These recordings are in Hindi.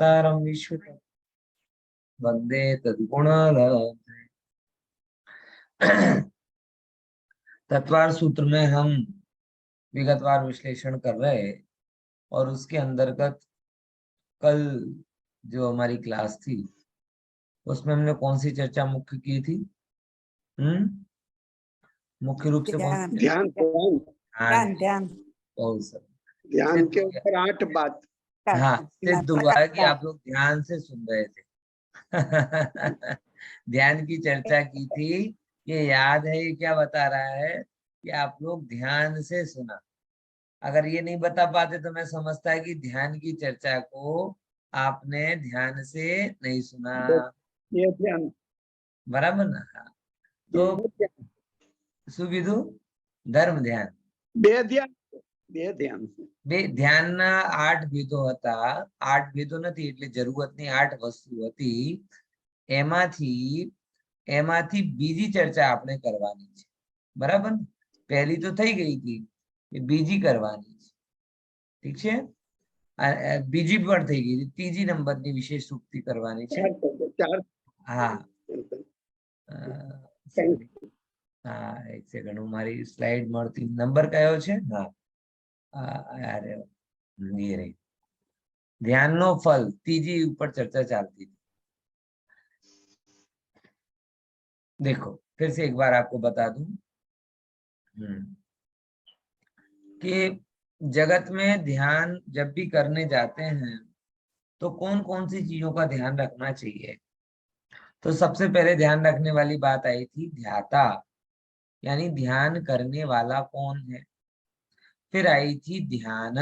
तारम विश्व वंदे तद्गुणलब्धे। तत्वार सूत्र में हम विगतवार विश्लेषण कर रहे हैं और उसके अंतर्गत कल जो हमारी क्लास थी उसमें हमने कौन सी चर्चा मुख्य की थी? मुख्य रूप से कौन सी? ध्यान ध्यान। ध्यान बहुत सर ध्यान के ऊपर 8 बात। हाँ, सिद्ध हुआ है कि आप लोग ध्यान से सुन रहे थे। ध्यान की चर्चा की थी। ये याद है, ये क्या बता रहा है कि आप लोग ध्यान से सुना। अगर ये नहीं बता पाते तो मैं समझता है कि ध्यान की चर्चा को आपने ध्यान से नहीं सुना। ये ध्यान बराबर ना? हाँ। तो सुविधु धर्म ध्यान બે ધ્યાન બે ધ્યાનના 8 ભેદો હતા। 8 ભેદો નથી એટલે જરૂરત ની 8 વસ્તુ હતી। એમાંથી બીજી ચર્ચા આપણે કરવાની છે। બરાબર? પહેલી તો થઈ ગઈ હતી, બીજી કરવાની છે। ઠીક છે? બીજી પણ થઈ ગઈ, ત્રીજી નંબરની વિશેષ ઉક્તિ કરવાની છે। હા, હા, એક સેકન્ડ, હું મારી સ્લાઇડ મળતી, નંબર કયો છે? હા, અરે ये रही ध्यान नो फल, तीजी ऊपर चर्चा चलती थी। देखो फिर से एक बार आपको बता दूं कि जगत में ध्यान जब भी करने जाते हैं तो कौन कौन सी चीजों का ध्यान रखना चाहिए। तो सबसे पहले ध्यान रखने वाली बात आई थी ध्याता, यानी ध्यान करने वाला कौन है। फिर आई थी ध्यान,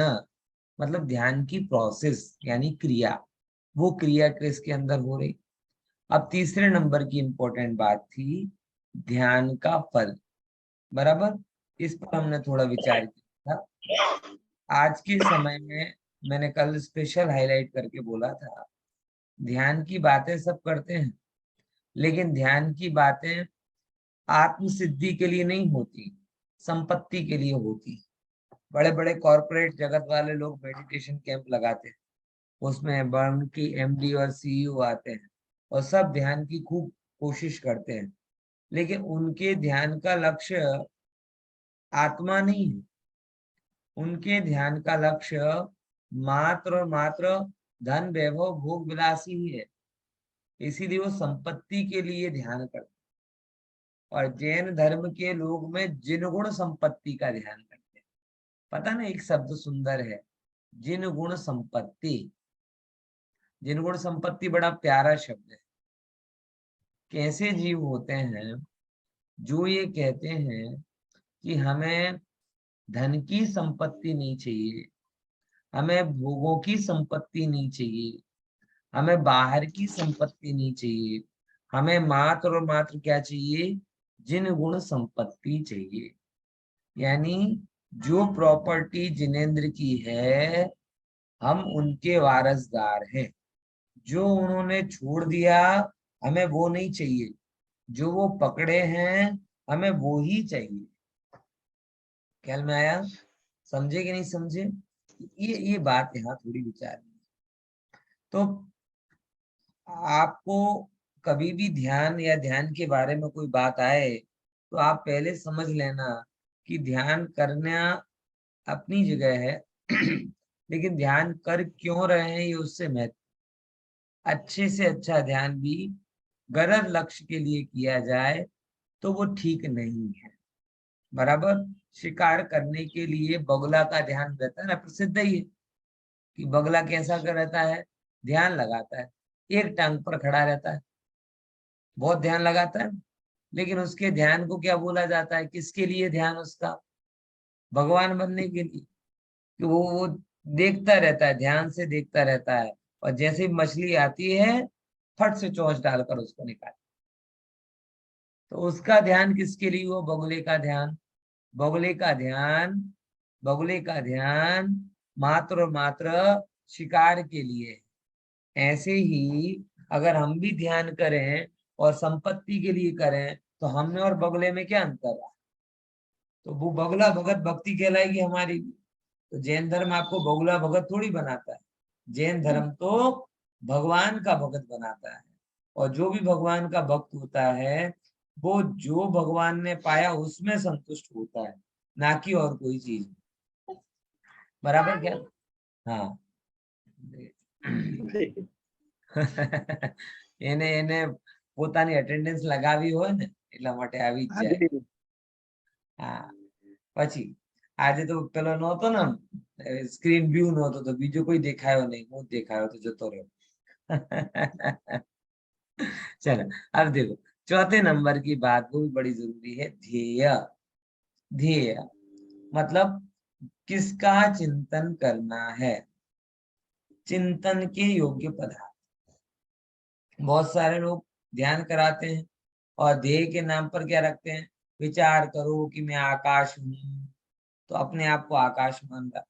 मतलब ध्यान की प्रोसेस यानी क्रिया, वो क्रिया किसके अंदर हो रही। अब तीसरे नंबर की इंपॉर्टेंट बात थी ध्यान का फल। बराबर? इस पर हमने थोड़ा विचार किया था। आज के समय में मैंने कल स्पेशल हाईलाइट करके बोला था, ध्यान की बातें सब करते हैं लेकिन ध्यान की बातें आत्म सिद्धि के लिए नहीं होती, संपत्ति के लिए होती। बड़े बड़े कॉर्पोरेट जगत वाले लोग मेडिटेशन कैंप लगाते हैं, उसमें बर्न की एमडी और सीईओ आते हैं और सब ध्यान की खूब कोशिश करते हैं, लेकिन उनके ध्यान का लक्ष्य आत्मा नहीं है। उनके ध्यान का लक्ष्य मात्र और मात्र धन वैभव भोग विलासी ही है, इसीलिए वो संपत्ति के लिए ध्यान करते हैं। और जैन धर्म के लोग में जिन गुण संपत्ति का ध्यान करते हैं। पता ना, एक शब्द सुंदर है, जिन गुण संपत्ति। जिन गुण संपत्ति बड़ा प्यारा शब्द है। कैसे जीव होते हैं जो ये कहते हैं कि हमें धन की संपत्ति नहीं चाहिए, हमें भोगों की संपत्ति नहीं चाहिए, हमें बाहर की संपत्ति नहीं चाहिए, हमें मात्र और मात्र क्या चाहिए? जिन गुण संपत्ति चाहिए। यानी जो प्रॉपर्टी जिनेंद्र की है हम उनके वारसदार हैं। जो उन्होंने छोड़ दिया हमें वो नहीं चाहिए, जो वो पकड़े हैं हमें वो ही चाहिए। ख्याल में आया? समझे कि नहीं समझे? ये बात यहाँ थोड़ी विचार। तो आपको कभी भी ध्यान या ध्यान के बारे में कोई बात आए तो आप पहले समझ लेना कि ध्यान करना अपनी जगह है लेकिन ध्यान कर क्यों रहे हैं ये उससे महत्व। अच्छे से अच्छा ध्यान भी गलत लक्ष्य के लिए किया जाए तो वो ठीक नहीं है। बराबर? शिकार करने के लिए बगुला का ध्यान रहता है ना, प्रसिद्ध ही है कि बगुला कैसा कर रहता है, ध्यान लगाता है, एक टांग पर खड़ा रहता है, बहुत ध्यान लगाता है, लेकिन उसके ध्यान को क्या बोला जाता है? किसके लिए ध्यान उसका? भगवान बनने के लिए। कि वो देखता रहता है, ध्यान से देखता रहता है, और जैसे ही मछली आती है फट से चोंच डालकर उसको निकाल। तो उसका ध्यान किसके लिए हुआ? बगुले का ध्यान। बगुले का ध्यान, बगुले का ध्यान मात्र और मात्र शिकार के लिए। ऐसे ही अगर हम भी ध्यान करें और संपत्ति के लिए करें तो हमने और बगुले में क्या अंतर है? तो वो बगुला भगत भक्ति कहलाएगी हमारी। तो जैन धर्म आपको बगुला भगत थोड़ी बनाता है। जैन धर्म तो भगवान का भगत बनाता है। और जो भी भगवान का भक्त होता है वो जो भगवान ने पाया उसमें संतुष्ट होता है, ना कि और कोई चीज। बराबर क्या? हाँ। એને એને પોતાની અટેન્ડન્સ લગાવી હોય ને એટલા માટે આવી જ જાય. હાજરી. હા. પછી આજે તો પેલો નહોતો ને, સ્ક્રીન વ્યૂ નહોતો તો બીજો કોઈ દેખાયો નહીં, હું જ દેખાયો તો જતો રહ્યો. चलो अब देखो, चौथे नंबर की बात वो भी बड़ी जरूरी है, ध्येय. ध्येय मतलब किसका चिंतन करना है, चिंतन के योग्य पदार्थ. बहुत सारे लोग ध्यान कराते हैं और ध्येय के नाम पर क्या रखते हैं, विचार करो कि मैं आकाश हूँ, तो अपने आप को आकाश मान रहा.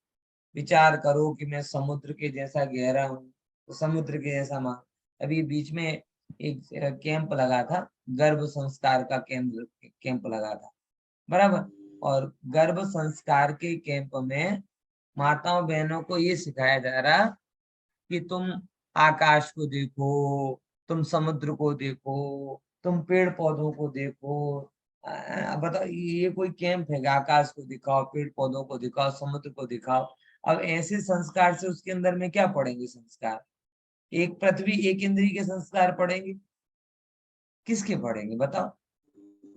विचार करो कि मैं समुद्र के जैसा गहरा हूँ, तो समुद्र के जैसा मान. अभी बीच में एक कैंप लगा था, गर्भ संस्कार का कैंप लगा था. बराबर. और गर्भ संस्कार के कैंप में माताओं बहनों को ये सिखाया जा रहा कि तुम आकाश को देखो, तुम समुद्र को देखो, तुम पेड़ पौधों को देखो. बताओ ये कोई कैंप है? आकाश को दिखाओ, पेड़ पौधों को दिखाओ, समुद्र को दिखाओ. अब ऐसे संस्कार से उसके अंदर में क्या पढ़ेंगे संस्कार? एक पृथ्वी एक इंद्रिय के संस्कार पढ़ेंगे, किसके पढ़ेंगे बताओ?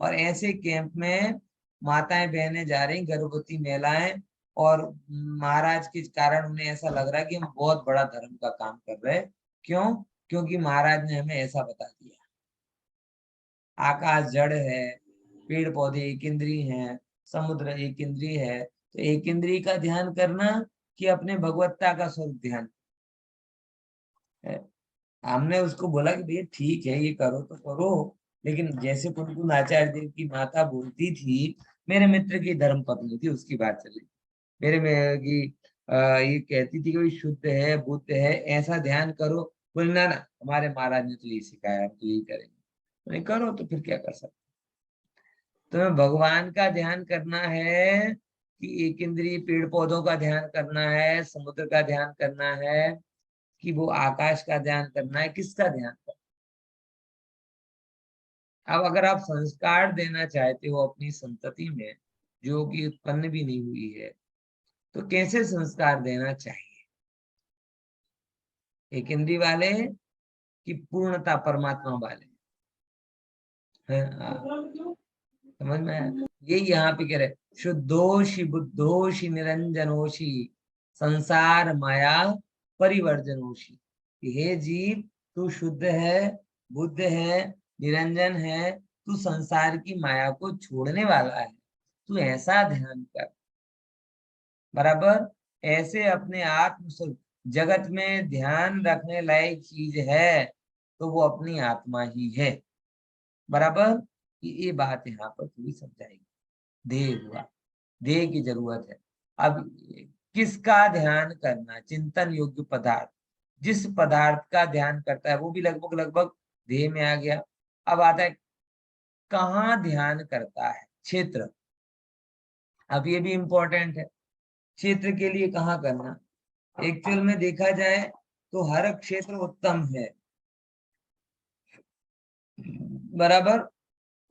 और ऐसे कैंप में माताएं बहनें जा रही, गर्भवती महिलाएं, और महाराज के कारण उन्हें ऐसा लग रहा है कि हम बहुत बड़ा धर्म का काम कर रहे हैं. क्यों? क्योंकि महाराज ने हमें ऐसा बता दिया. आकाश जड़ है, पेड़ पौधे एक इंद्रिय हैं, समुद्र एक इंद्रिय है. तो एक इंद्रिय का ध्यान करना कि अपने भगवत्ता का स्वरूप ध्यान है. हमने उसको बोला कि भैया ठीक है ये करो तो करो, लेकिन जैसे कुंकुम आचार्य देव की माता बोलती थी, मेरे मित्र की धर्म पत्नी थी, उसकी बात चली, मेरे में की ये कहती थी कि शुद्ध है, बुद्ध है, ऐसा ध्यान करो. बोलना ना, हमारे महाराज ने तो ये सिखाया, तो यही करेंगे. नहीं करो तो फिर क्या कर सकते. तुम्हें भगवान का ध्यान करना है कि एक इंद्रिय पेड़ पौधों का ध्यान करना है, समुद्र का ध्यान करना है, कि वो आकाश का ध्यान करना है, किसका ध्यान करना? अब अगर आप संस्कार देना चाहते हो अपनी संतति में जो कि उत्पन्न भी नहीं हुई है, तो कैसे संस्कार देना चाहिए? एक इंद्रिय वाले की पूर्णता परमात्मा वाले हैं? समझ में आया? ये यहाँ पे कह रहे, शुद्धोषि बुद्धोषि निरंजनोषि संसार माया परिवर्जनोषि. हे जीव, तू शुद्ध है, बुद्ध है, निरंजन है, तू संसार की माया को छोड़ने वाला है, तू ऐसा ध्यान कर. बराबर. ऐसे अपने आत्म स्वरूप, जगत में ध्यान रखने लायक चीज है तो वो अपनी आत्मा ही है. बराबर. ये बात यहाँ पर थोड़ी समझाएगी. ध्येय हुआ, ध्येय की जरूरत है. अब किसका ध्यान करना, चिंतन योग्य पदार्थ, जिस पदार्थ का ध्यान करता है वो भी लगभग लगभग ध्येय में आ गया. अब आता है कहाँ ध्यान करता है, क्षेत्र. अब ये भी इंपॉर्टेंट है, क्षेत्र के लिए कहाँ करना. एक्चुअल में देखा जाए तो हर क्षेत्र उत्तम है. बराबर.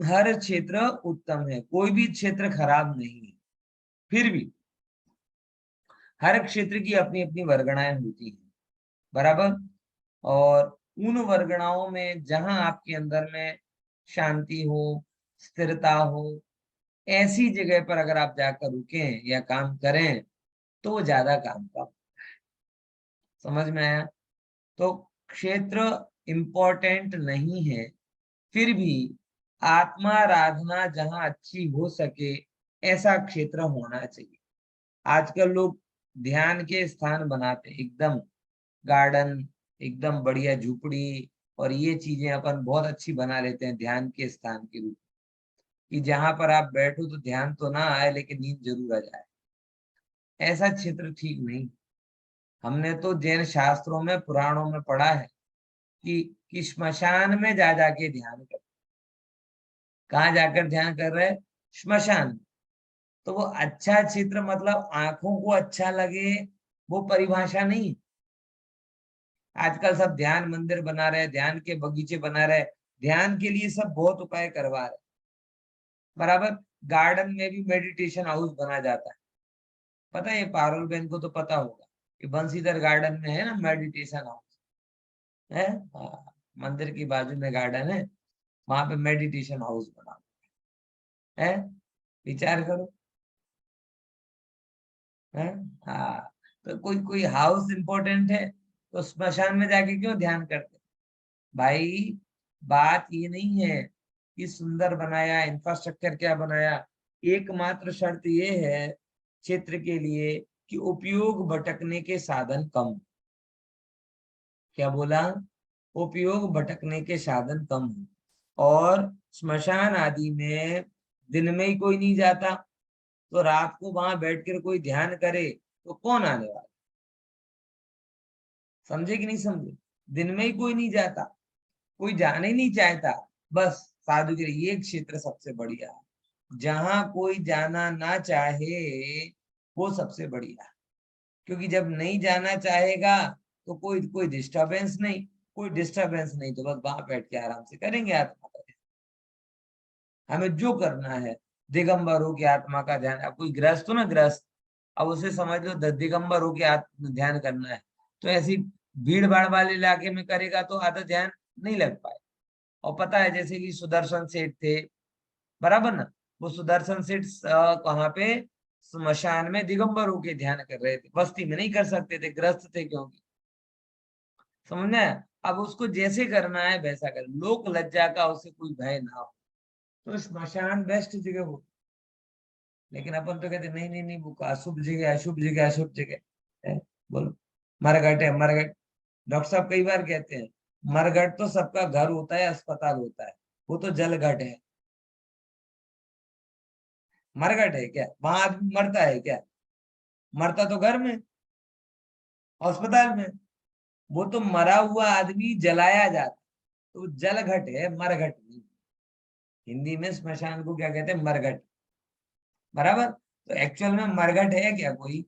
हर क्षेत्र उत्तम है, कोई भी क्षेत्र खराब नहीं है. फिर भी हर क्षेत्र की अपनी अपनी वर्गणाएं होती हैं. बराबर. और उन वर्गणाओं में जहां आपके अंदर में शांति हो, स्थिरता हो, ऐसी जगह पर अगर आप जाकर रुकें या काम करें तो वो ज्यादा काम का. समझ में आया? तो क्षेत्र इंपॉर्टेंट नहीं है, फिर भी आत्माराधना जहां अच्छी हो सके ऐसा क्षेत्र होना चाहिए. आजकल लोग ध्यान के स्थान बनाते, एकदम गार्डन, एकदम बढ़िया झुपड़ी, और ये चीजें अपन बहुत अच्छी बना लेते हैं ध्यान के स्थान के रूप कि जहां पर आप बैठो तो ध्यान तो ना आए लेकिन नींद जरूर आ जाए. ऐसा क्षेत्र ठीक नहीं. हमने तो जैन शास्त्रों में पुराणों में पढ़ा है कि श्मशान में जा जाके ध्यान कर. कहाँ जाकर ध्यान कर रहे हैं? श्मशान. तो वो अच्छा चित्र मतलब आंखों को अच्छा लगे, वो परिभाषा नहीं. आजकल सब ध्यान मंदिर बना रहे हैं, ध्यान के बगीचे बना रहे हैं, ध्यान के लिए सब बहुत उपाय करवा रहे हैं। बराबर। गार्डन में भी मेडिटेशन हाउस बना जाता है। पता है, पारुल बहन को तो पता होगा कि बंसीधर गार्डन में है ना मेडिटेशन हाउस है। हाँ, मंदिर की बाजू में गार्डन है, वहां पे मेडिटेशन हाउस बना है। विचार करो है। हाँ, तो कोई कोई हाउस इंपॉर्टेंट है तो स्मशान में जाके क्यों ध्यान करते भाई। बात ये नहीं है कि सुंदर बनाया, इंफ्रास्ट्रक्चर क्या बनाया, एकमात्र शर्त ये है क्षेत्र के लिए कि उपयोग भटकने के साधन कम। क्या बोला? उपयोग भटकने के साधन कम हो। और स्मशान आदि में दिन में ही कोई नहीं जाता, तो रात को वहां बैठकर कोई ध्यान करे तो कौन आने वाला? समझे कि नहीं समझे? दिन में ही कोई नहीं जाता, कोई जाने ही नहीं चाहता। बस साधु के लिए ये क्षेत्र सबसे बढ़िया है। जहां कोई जाना ना चाहे वो सबसे बढ़िया है। क्योंकि जब नहीं जाना चाहेगा तो कोई कोई डिस्टरबेंस नहीं, कोई डिस्टरबेंस नहीं, तो बस वहां बैठ के आराम से करेंगे आत्मा का ध्यान। हमें जो करना है, दिगंबर हो के आत्मा का ध्यान। अब कोई गृहस्थ हो ना, गृहस्थ, अब उसे समझ लो दिगंबर हो के आत्म ध्यान करना है, तो ऐसी भीड़ भाड़ वाले इलाके में करेगा तो आधा ध्यान नहीं लग पाए। और पता है, जैसे कि सुदर्शन सेठ थे, बराबर ना, वो सुदर्शन सेठ कहाँ पे, स्मशान में दिगंबर होके ध्यान कर रहे थे, बस्ती में नहीं कर सकते थे, ग्रस्त थे क्योंकि। समझना है? अब उसको जैसे करना है वैसा कर, लोक लज्जा का उसे कोई भय ना हो, तो स्मशान बेस्ट जगह हो। लेकिन अपन तो कहते नहीं नहीं नहीं, वो अशुभ जगह, अशुभ जगह, अशुभ जगह है। बोलो, मरघट है, मरघट। डॉक्टर साहब कई बार कहते हैं मरघट तो सबका घर होता है, अस्पताल होता है, वो तो जलघट है। मरघट है क्या? वहां आदमी मरता है क्या? मरता तो घर में, अस्पताल में। वो तो मरा हुआ आदमी जलाया जाता, तो जलघट है, मरघट नहीं। हिंदी में स्मशान को क्या कहते हैं? मरघट। बराबर। तो एक्चुअल में मरघट है क्या कोई?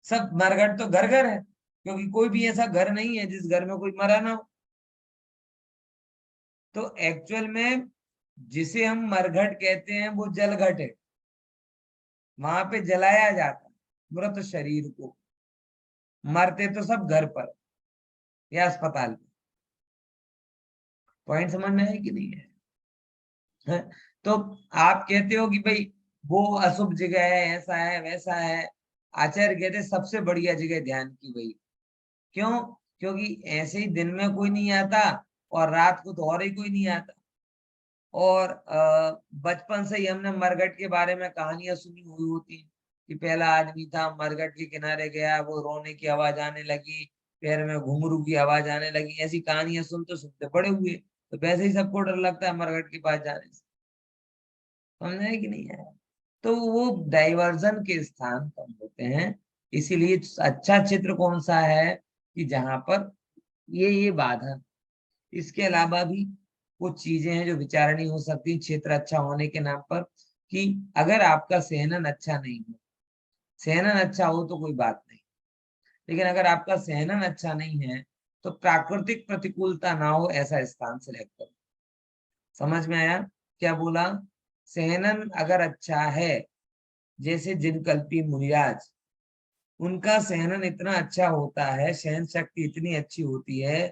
सब मरघट तो घर घर है, क्योंकि कोई भी ऐसा घर नहीं है जिस घर में कोई मरा ना हो। तो एक्चुअल में जिसे हम मरघट कहते हैं वो जलघट है, वहां पे जलाया जाता है मृत शरीर को। मरते तो सब घर पर या अस्पताल में। पॉइंट समझ में है कि नहीं है? है? तो आप कहते हो कि भाई वो अशुभ जगह है, ऐसा है वैसा है। आचार्य कहते सबसे बढ़िया जगह ध्यान की वही। क्यों? क्योंकि ऐसे ही दिन में कोई नहीं आता और रात को तो और ही कोई नहीं आता। और बचपन से ही हमने मरघट के बारे में कहानियां सुनी हुई होती हैं कि पहला आदमी था, मरघट के किनारे गया, वो रोने की आवाज आने लगी, पैर में घुंघरू की आवाज आने लगी। ऐसी कहानियां सुनते सुनते बड़े हुए, तो वैसे ही सबको डर लगता है मरघट के पास जाने से। समझ है कि नहीं है? तो वो डाइवर्जन के स्थान कम होते हैं। इसीलिए अच्छा चित्र कौन सा है कि जहां पर ये बाधा। इसके अलावा भी कुछ चीजें हैं जो विचारणीय हो सकती हैं क्षेत्र अच्छा होने के नाम पर। कि अगर आपका सहनन अच्छा नहीं हो, सहनन अच्छा हो तो कोई बात नहीं, लेकिन अगर आपका सहनन अच्छा नहीं है तो प्राकृतिक प्रतिकूलता ना हो ऐसा स्थान सिलेक्ट करो। समझ में आया क्या बोला? सहनन अगर अच्छा है, जैसे जिनकल्पी मुनिराज, उनका सहनन इतना अच्छा होता है, सहन शक्ति इतनी अच्छी होती है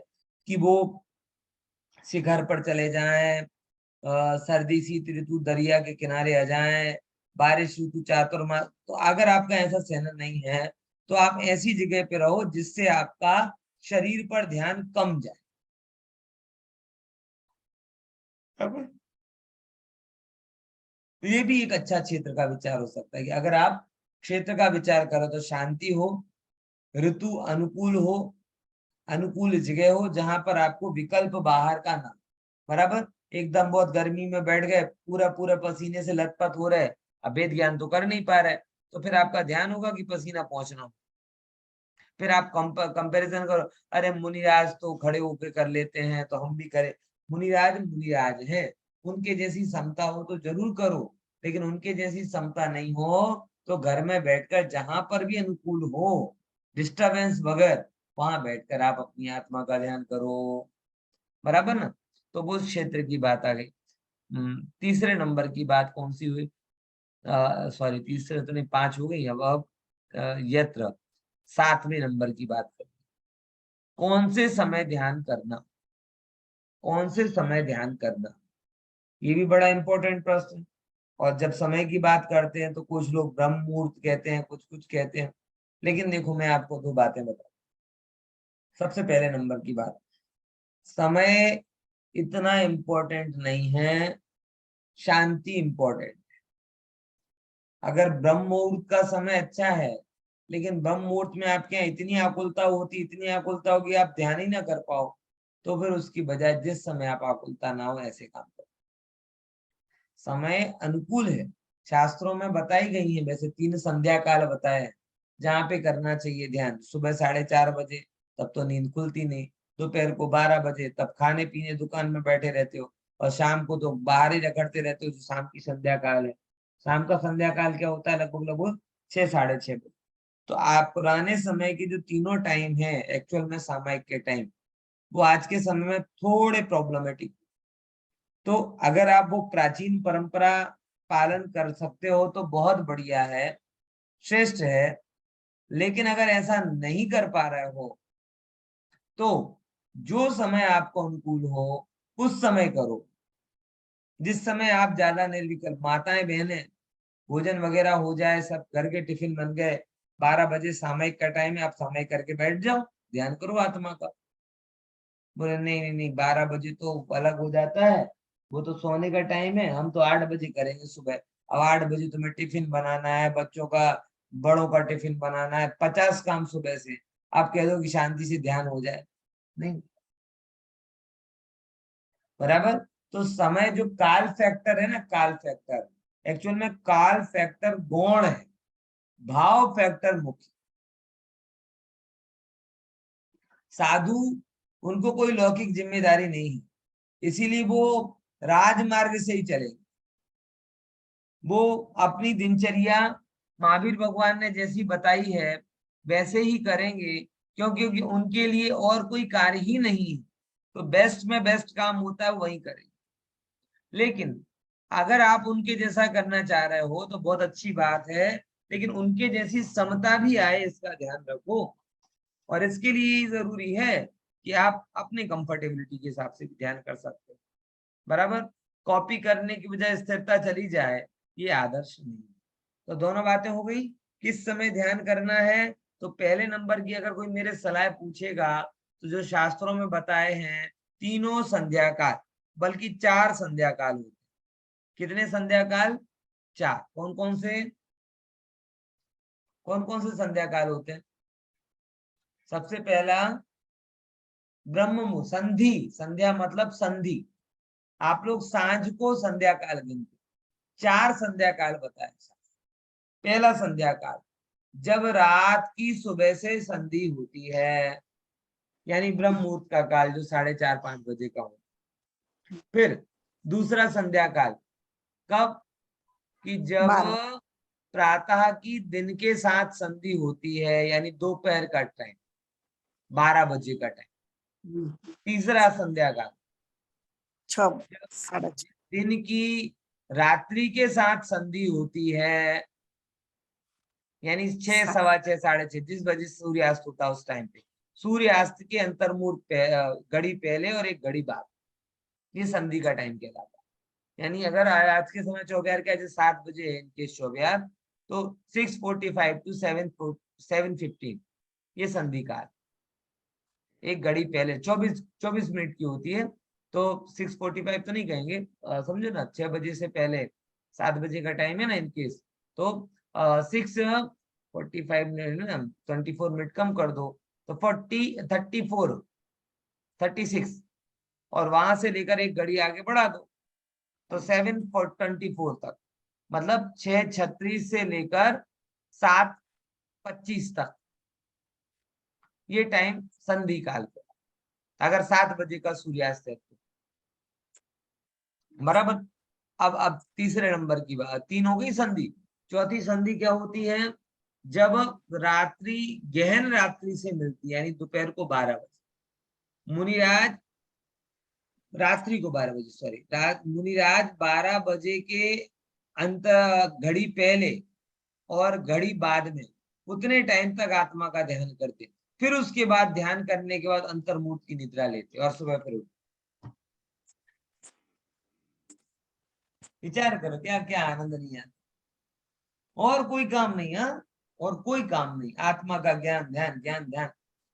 कि वो शिखर पर चले जाएं, सर्दी शीत ऋतु दरिया के किनारे आ जाएं, बारिश ऋतु चातुर्मास। तो अगर आपका ऐसा सहनन नहीं है तो आप ऐसी जगह पे रहो जिससे आपका शरीर पर ध्यान कम जाए। बराबर? तो ये भी एक अच्छा क्षेत्र का विचार हो सकता है कि अगर आप क्षेत्र का विचार करो तो शांति हो, ऋतु अनुकूल हो, अनुकूल जगह हो जहां पर आपको विकल्प बाहर का ना। बराबर। एकदम बहुत गर्मी में बैठ गए, पूरा पूरा पसीने से लथपथ हो रहे, अब वेद ज्ञान तो कर नहीं पा रहे, तो फिर आपका ध्यान होगा कि पसीना पहुंचना हो। फिर आप कंपैरिजन करो, अरे मुनिराज तो खड़े होके कर लेते हैं तो हम भी करें। मुनिराज मुनिराज है, उनके जैसी क्षमता हो तो जरूर करो, लेकिन उनके जैसी क्षमता नहीं हो तो घर में बैठकर जहां पर भी अनुकूल हो, डिस्टरबेंस बगैर, वहां बैठकर आप अपनी आत्मा का ध्यान करो, बराबर ना। तो वो क्षेत्र की बात आ गई। तीसरे नंबर की बात कौन सी हुई? सॉरी, तीसरे तो नहीं, 5 हो गई। अब यत्र 7वें नंबर की बात करते, कौन से समय ध्यान करना, कौन से समय ध्यान करना, ये भी बड़ा इंपॉर्टेंट प्रश्न है। और जब समय की बात करते हैं तो कुछ लोग ब्रह्म मुहूर्त कहते हैं, कुछ कुछ कहते हैं। लेकिन देखो, मैं आपको 2 बातें बताऊं। सबसे पहले नंबर की बात, समय इतना इम्पोर्टेंट नहीं है, शांति इम्पोर्टेंट। अगर ब्रह्म मुहूर्त का समय अच्छा है, लेकिन ब्रह्म मुहूर्त में आपके यहाँ इतनी आकुलता होती, इतनी आकुलता होगी, आप ध्यान ही ना कर पाओ, तो फिर उसकी बजाय जिस समय आप आकुलता ना हो ऐसे काम करो। समय अनुकूल है, शास्त्रों में बताई गई है वैसे 3 संध्या काल बताए हैं जहाँ पे करना चाहिए ध्यान। सुबह 4:30 बजे, तब तो नींद खुलती नहीं। दोपहर को 12 बजे, तब खाने पीने दुकान में बैठे रहते हो। और शाम को तो बाहर ही रगड़ते रहते हो, जो शाम की संध्या काल है। शाम का संध्या काल क्या होता है? लगभग लगभग 6, 6:30 बजे। तो आप पुराने समय की जो तीनों टाइम है एक्चुअल में सामायिक के टाइम, वो आज के समय में थोड़े प्रॉब्लमेटिक। तो अगर आप वो प्राचीन परंपरा पालन कर सकते हो तो बहुत बढ़िया है, श्रेष्ठ है। लेकिन अगर ऐसा नहीं कर पा रहे हो तो जो समय आपको अनुकूल हो उस समय करो। जिस समय आप ज्यादा निर्विकल्प, माताएं बहनें, भोजन वगैरह हो जाए, सब घर के टिफिन बन गए, 12 बजे सामयिक का टाइम है, आप सामयिक करके बैठ जाओ, ध्यान करो आत्मा का। बोले नहीं नहीं नहीं, 12 बजे तो अलग हो जाता है, वो तो सोने का टाइम है, हम तो 8 बजे करेंगे सुबह। अब 8 बजे तुम्हें टिफिन बनाना है, बच्चों का, बड़ों का टिफिन बनाना है, 50 काम सुबह से। आप कह दो कि शांति से ध्यान हो जाए, नहीं, बराबर। तो समय जो काल फैक्टर है ना, काल फैक्टर, एक्चुअल में काल फैक्टर गौण है, भाव फैक्टर मुख्य। साधु, उनको कोई लौकिक जिम्मेदारी नहीं है, इसीलिए वो राजमार्ग से ही चलेंगे। वो अपनी दिनचर्या महावीर भगवान ने जैसी बताई है वैसे ही करेंगे, क्योंकि उनके लिए और कोई कार्य ही नहीं है। तो बेस्ट में बेस्ट काम होता है वही करेंगे। लेकिन अगर आप उनके जैसा करना चाह रहे हो तो बहुत अच्छी बात है, लेकिन उनके जैसी समता भी आए, इसका ध्यान रखो। और इसके लिए जरूरी है कि आप अपने कंफर्टेबिलिटी के हिसाब से भी ध्यान कर सकते हो, बराबर। कॉपी करने की बजाय स्थिरता चली जाए, ये आदर्श नहीं है। तो दोनों बातें हो गई। किस समय ध्यान करना है? तो पहले नंबर की अगर कोई मेरे सलाह पूछेगा तो जो शास्त्रों में बताए हैं, तीनों संध्या काल, बल्कि 4 संध्या काल होते हैं। कितने संध्या काल? 4। कौन कौन से संध्या काल होते हैं? सबसे पहला ब्रह्म मुहूर्त, संधि, संध्या मतलब संधि। आप लोग सांझ को संध्या काल गिनते, 4 संध्या काल बताया। पहला संध्या काल, जब रात की सुबह से संधि होती है, यानी ब्रह्म मुहूर्त का काल, जो 4:30-5 बजे का हो। फिर दूसरा संध्या काल कब? कि जब 12। प्रातः की दिन के साथ संधि होती है, यानी दोपहर का टाइम, 12 बजे का टाइम। तीसरा संध्या काल 6, 6:30। दिन की रात्रि के साथ संधि होती है, यानी 6, 6:15, 6:30, जिस बजे सूर्यास्त होता है उस टाइम पे। सूर्यास्त के अंतर्मुहूर्त घड़ी पहले और एक घड़ी बाद, ये संधि का टाइम कहलाता है। यानी अगर आज के समय चौबयार के 7 बजे है इनके चौबयार, तो 6:45 to 7:15 ये संधि काल। एक घड़ी पहले 24 मिनट की होती है, तो 6:45 तो नहीं कहेंगे, समझो ना, 6 बजे से पहले 7 बजे का टाइम है ना इनकेस, तो 6:45 मिनट, 24 मिनट कम कर दो, तो 36, और वहां से लेकर एक घड़ी आगे बढ़ा दो तो 7:24 तक, मतलब 6:36 से लेकर 7:25 तक, ये टाइम संधि काल पे, अगर 7 बजे का सूर्यास्त है तो, बराबर। अब तीसरे नंबर की बात, 3 हो गई संधि। चौथी संधि क्या होती है? जब रात्रि गहन रात्रि से मिलती है, यानी दोपहर को 12 बजे, मुनिराज रात्रि को 12 बजे, सॉरी, मुनिराज 12 बजे के अंत घड़ी पहले और घड़ी बाद में उतने टाइम तक आत्मा का ध्यान करते, फिर उसके बाद ध्यान करने के बाद अंतर्मुख की निद्रा लेते और सुबह फिर उठते। विचार करो, क्या क्या आनंद नहीं आता। और कोई काम नहीं, हाँ, और कोई काम नहीं, आत्मा का ज्ञान, ध्यान ज्ञान ध्यान।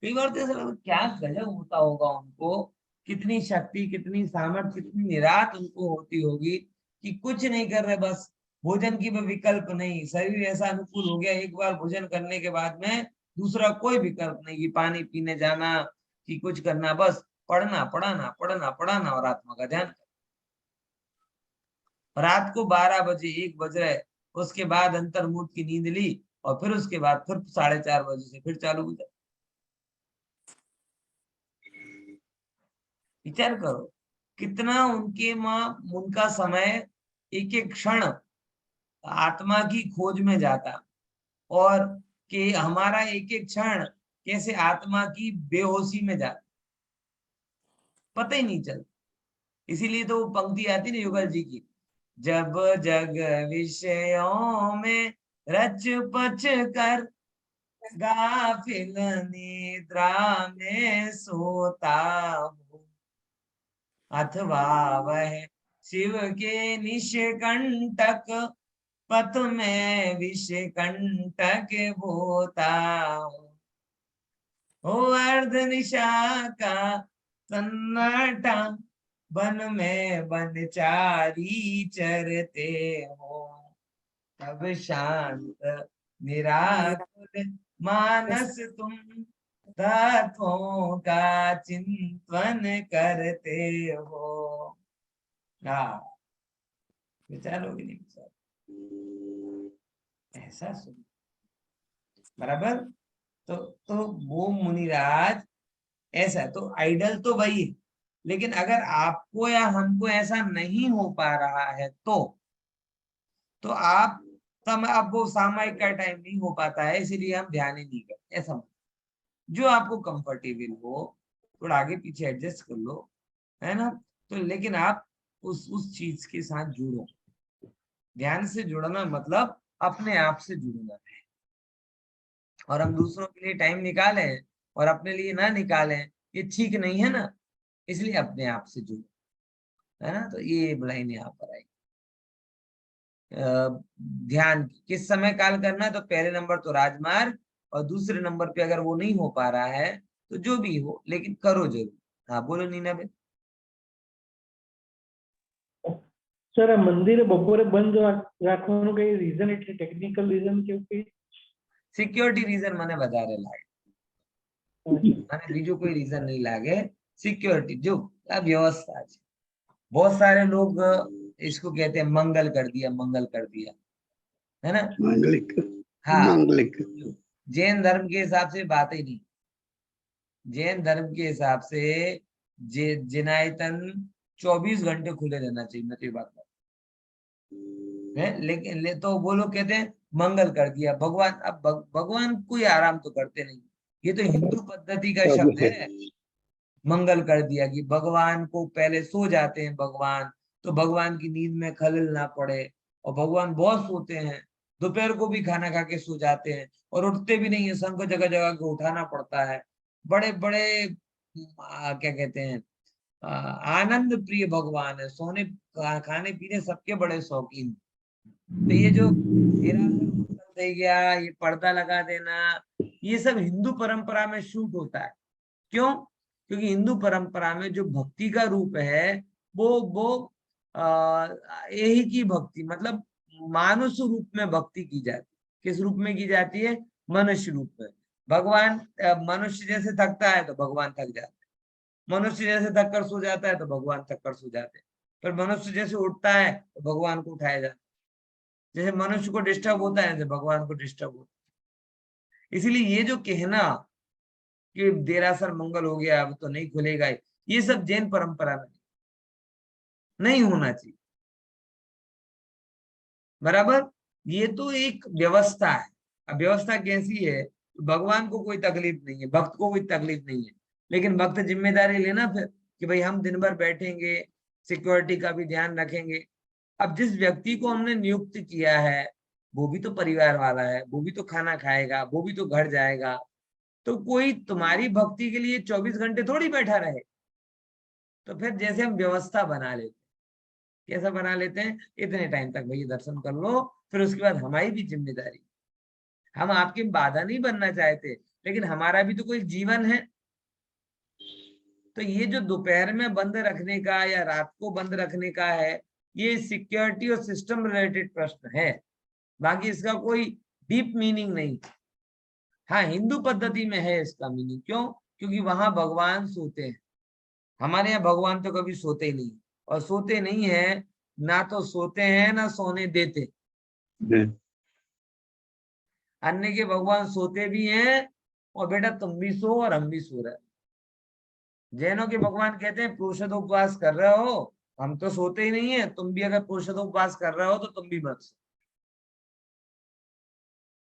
कई बार तो ऐसा लगता है क्या गजब होता होगा उनको, कितनी शक्ति, कितनी सामर्थ्य, कितनी निरात उनको होती होगी कि कुछ नहीं कर रहे, बस भोजन की भी विकल्प नहीं, शरीर ऐसा अनुकूल हो गया एक बार भोजन करने के बाद में दूसरा कोई विकल्प नहीं कि पानी पीने जाना कि कुछ करना, बस पढ़ना पढ़ाना पढ़ना पढ़ाना और आत्मा का ध्यान। रात को 12 बजे 1 बज रहे, उसके बाद अंतर्मुख की नींद ली और फिर उसके बाद फिर 4:30 बजे से फिर चालू हो जाए। विचार करो कितना उनका समय एक एक क्षण आत्मा की खोज में जाता, और कि हमारा एक एक क्षण कैसे आत्मा की बेहोशी में जाता, पता ही नहीं चलता। इसीलिए तो वो पंक्ति आती ना युगल जी की, जब जग विषयों में रच पच कर गाफिल निद्रा में सोता हूँ, अथवा वह शिव के निष्कंटक पथ में विषकंटक बोता हूँ। हो अर्ध निशा का सन्नाटा, वन में वनचारी चरते हो, तब शांत निराकुल मानस तुम तत्वों का चिंतन करते हो। हाँ, विचारोगे नहीं विचार, ऐसा सुन, बराबर। तो वो मुनिराज ऐसा, तो आइडल तो वही है, लेकिन अगर आपको या हमको ऐसा नहीं हो पा रहा है तो आप अब वो सामायिक का टाइम नहीं हो पाता है, इसीलिए हम ध्यान ही नहीं करते, ऐसा। जो आपको कंफर्टेबल हो थोड़ा आगे पीछे एडजस्ट कर लो, है ना। तो लेकिन आप उस चीज के साथ जुड़ो। ध्यान से जुड़ना मतलब अपने आप से जुड़ना है, और हम दूसरों के लिए टाइम निकालें और अपने लिए ना निकालें, ये ठीक नहीं है ना। इसलिए अपने आप से जुड़ो, है ना। तो ये लाइन यहाँ पर आई। ध्यान किस समय काल करना है, तो पहले नंबर तो राजमार्ग, और दूसरे नंबर पे अगर वो नहीं हो पा रहा है तो जो भी हो, लेकिन करो जरूर। हाँ बोलो नीना बेन। સર આ મંદિરે બપોરે બંધ રાખવાનું કઈ રીઝન, એટલે ટેકનિકલ રીઝન કેવું કઈ? સિક્યોરિટી રીઝન મને વધારે લાગે, મને બીજું કોઈ રીઝन नहीं लागे। सिक्योरिटी जो व्यवस्था है, बहुत सारे लोग इसको कहते हैं मंगल कर दिया, मंगल कर दिया, है ना। मांगलिक, हाँ, मांगलिक। जैन धर्म के हिसाब से बात ही नहीं। जैन धर्म के हिसाब से जिनायतन 24 घंटे खुले रहना चाहिए, मैं तो ये बात है। लेकिन तो वो लोग कहते हैं मंगल कर दिया भगवान। अब भगवान कोई आराम तो करते नहीं, ये तो हिंदू पद्धति का शब्द है। मंगल कर दिया कि भगवान को पहले सो जाते हैं भगवान, तो भगवान की नींद में खलल ना पड़े, और भगवान बहुत सोते हैं, दोपहर को भी खाना खा के सो जाते हैं और उठते भी नहीं है, सबको जगह जगह को उठाना पड़ता है। बड़े बड़े क्या कहते हैं, आनंद प्रिय भगवान है, सोने खाने पीने सबके बड़े शौकीन। तो ये जो दे गया, ये पर्दा लगा देना, ये सब हिंदू परंपरा में शूट होता है। क्यों? क्योंकि हिंदू परंपरा में जो भक्ति का रूप है वो यही की भक्ति, मतलब मानुष रूप में भक्ति की जाती है। किस रूप में की जाती है? मनुष्य रूप में। भगवान मनुष्य जैसे थकता है तो भगवान थक जाते हैं, मनुष्य जैसे थक कर सो जाता है तो भगवान थक कर सो जाते हैं, फिर मनुष्य जैसे उठता है तो भगवान को उठाया जाता है, जैसे मनुष्य को डिस्टर्ब होता है जैसे भगवान को डिस्टर्ब होता है। इसीलिए ये जो कहना कि देरासर मंगल हो गया अब तो नहीं खुलेगा, ये सब जैन परंपरा में नहीं होना चाहिए, बराबर। ये तो एक व्यवस्था है, अब व्यवस्था कैसी है, भगवान को कोई तकलीफ नहीं है, भक्त को कोई तकलीफ नहीं है, लेकिन भक्त जिम्मेदारी लेना फिर कि भाई हम दिन भर बैठेंगे, सिक्योरिटी का भी ध्यान रखेंगे। अब जिस व्यक्ति को हमने नियुक्त किया है वो भी तो परिवार वाला है, वो भी तो खाना खाएगा, वो भी तो घर जाएगा, तो कोई तुम्हारी भक्ति के लिए 24 घंटे थोड़ी बैठा रहे। तो फिर जैसे हम व्यवस्था बना लेते, कैसा बना लेते हैं, इतने टाइम तक भैया दर्शन कर लो, फिर उसके बाद हमारी भी जिम्मेदारी। हम आपकी बाधा नहीं बनना चाहते, लेकिन हमारा भी तो कोई जीवन है। तो ये जो दोपहर में बंद रखने का या रात को बंद रखने का है, ये सिक्योरिटी और सिस्टम रिलेटेड प्रश्न है, बाकी इसका कोई डीप मीनिंग नहीं। हाँ, हिंदू पद्धति में है इसका मीनिंग। क्यों? क्योंकि वहां भगवान सोते हैं, हमारे यहाँ भगवान तो कभी सोते ही नहीं, और सोते नहीं है ना, तो सोते हैं ना सोने देते। अन्य के भगवान सोते भी हैं, और बेटा तुम भी सो और हम भी सो रहे हैं। जैनों के भगवान कहते हैं पुरुषोत्तम कर रहे हो, हम तो सोते ही नहीं है, तुम भी अगर पुरुषोत्तम कर रहे हो तो तुम भी मत सो।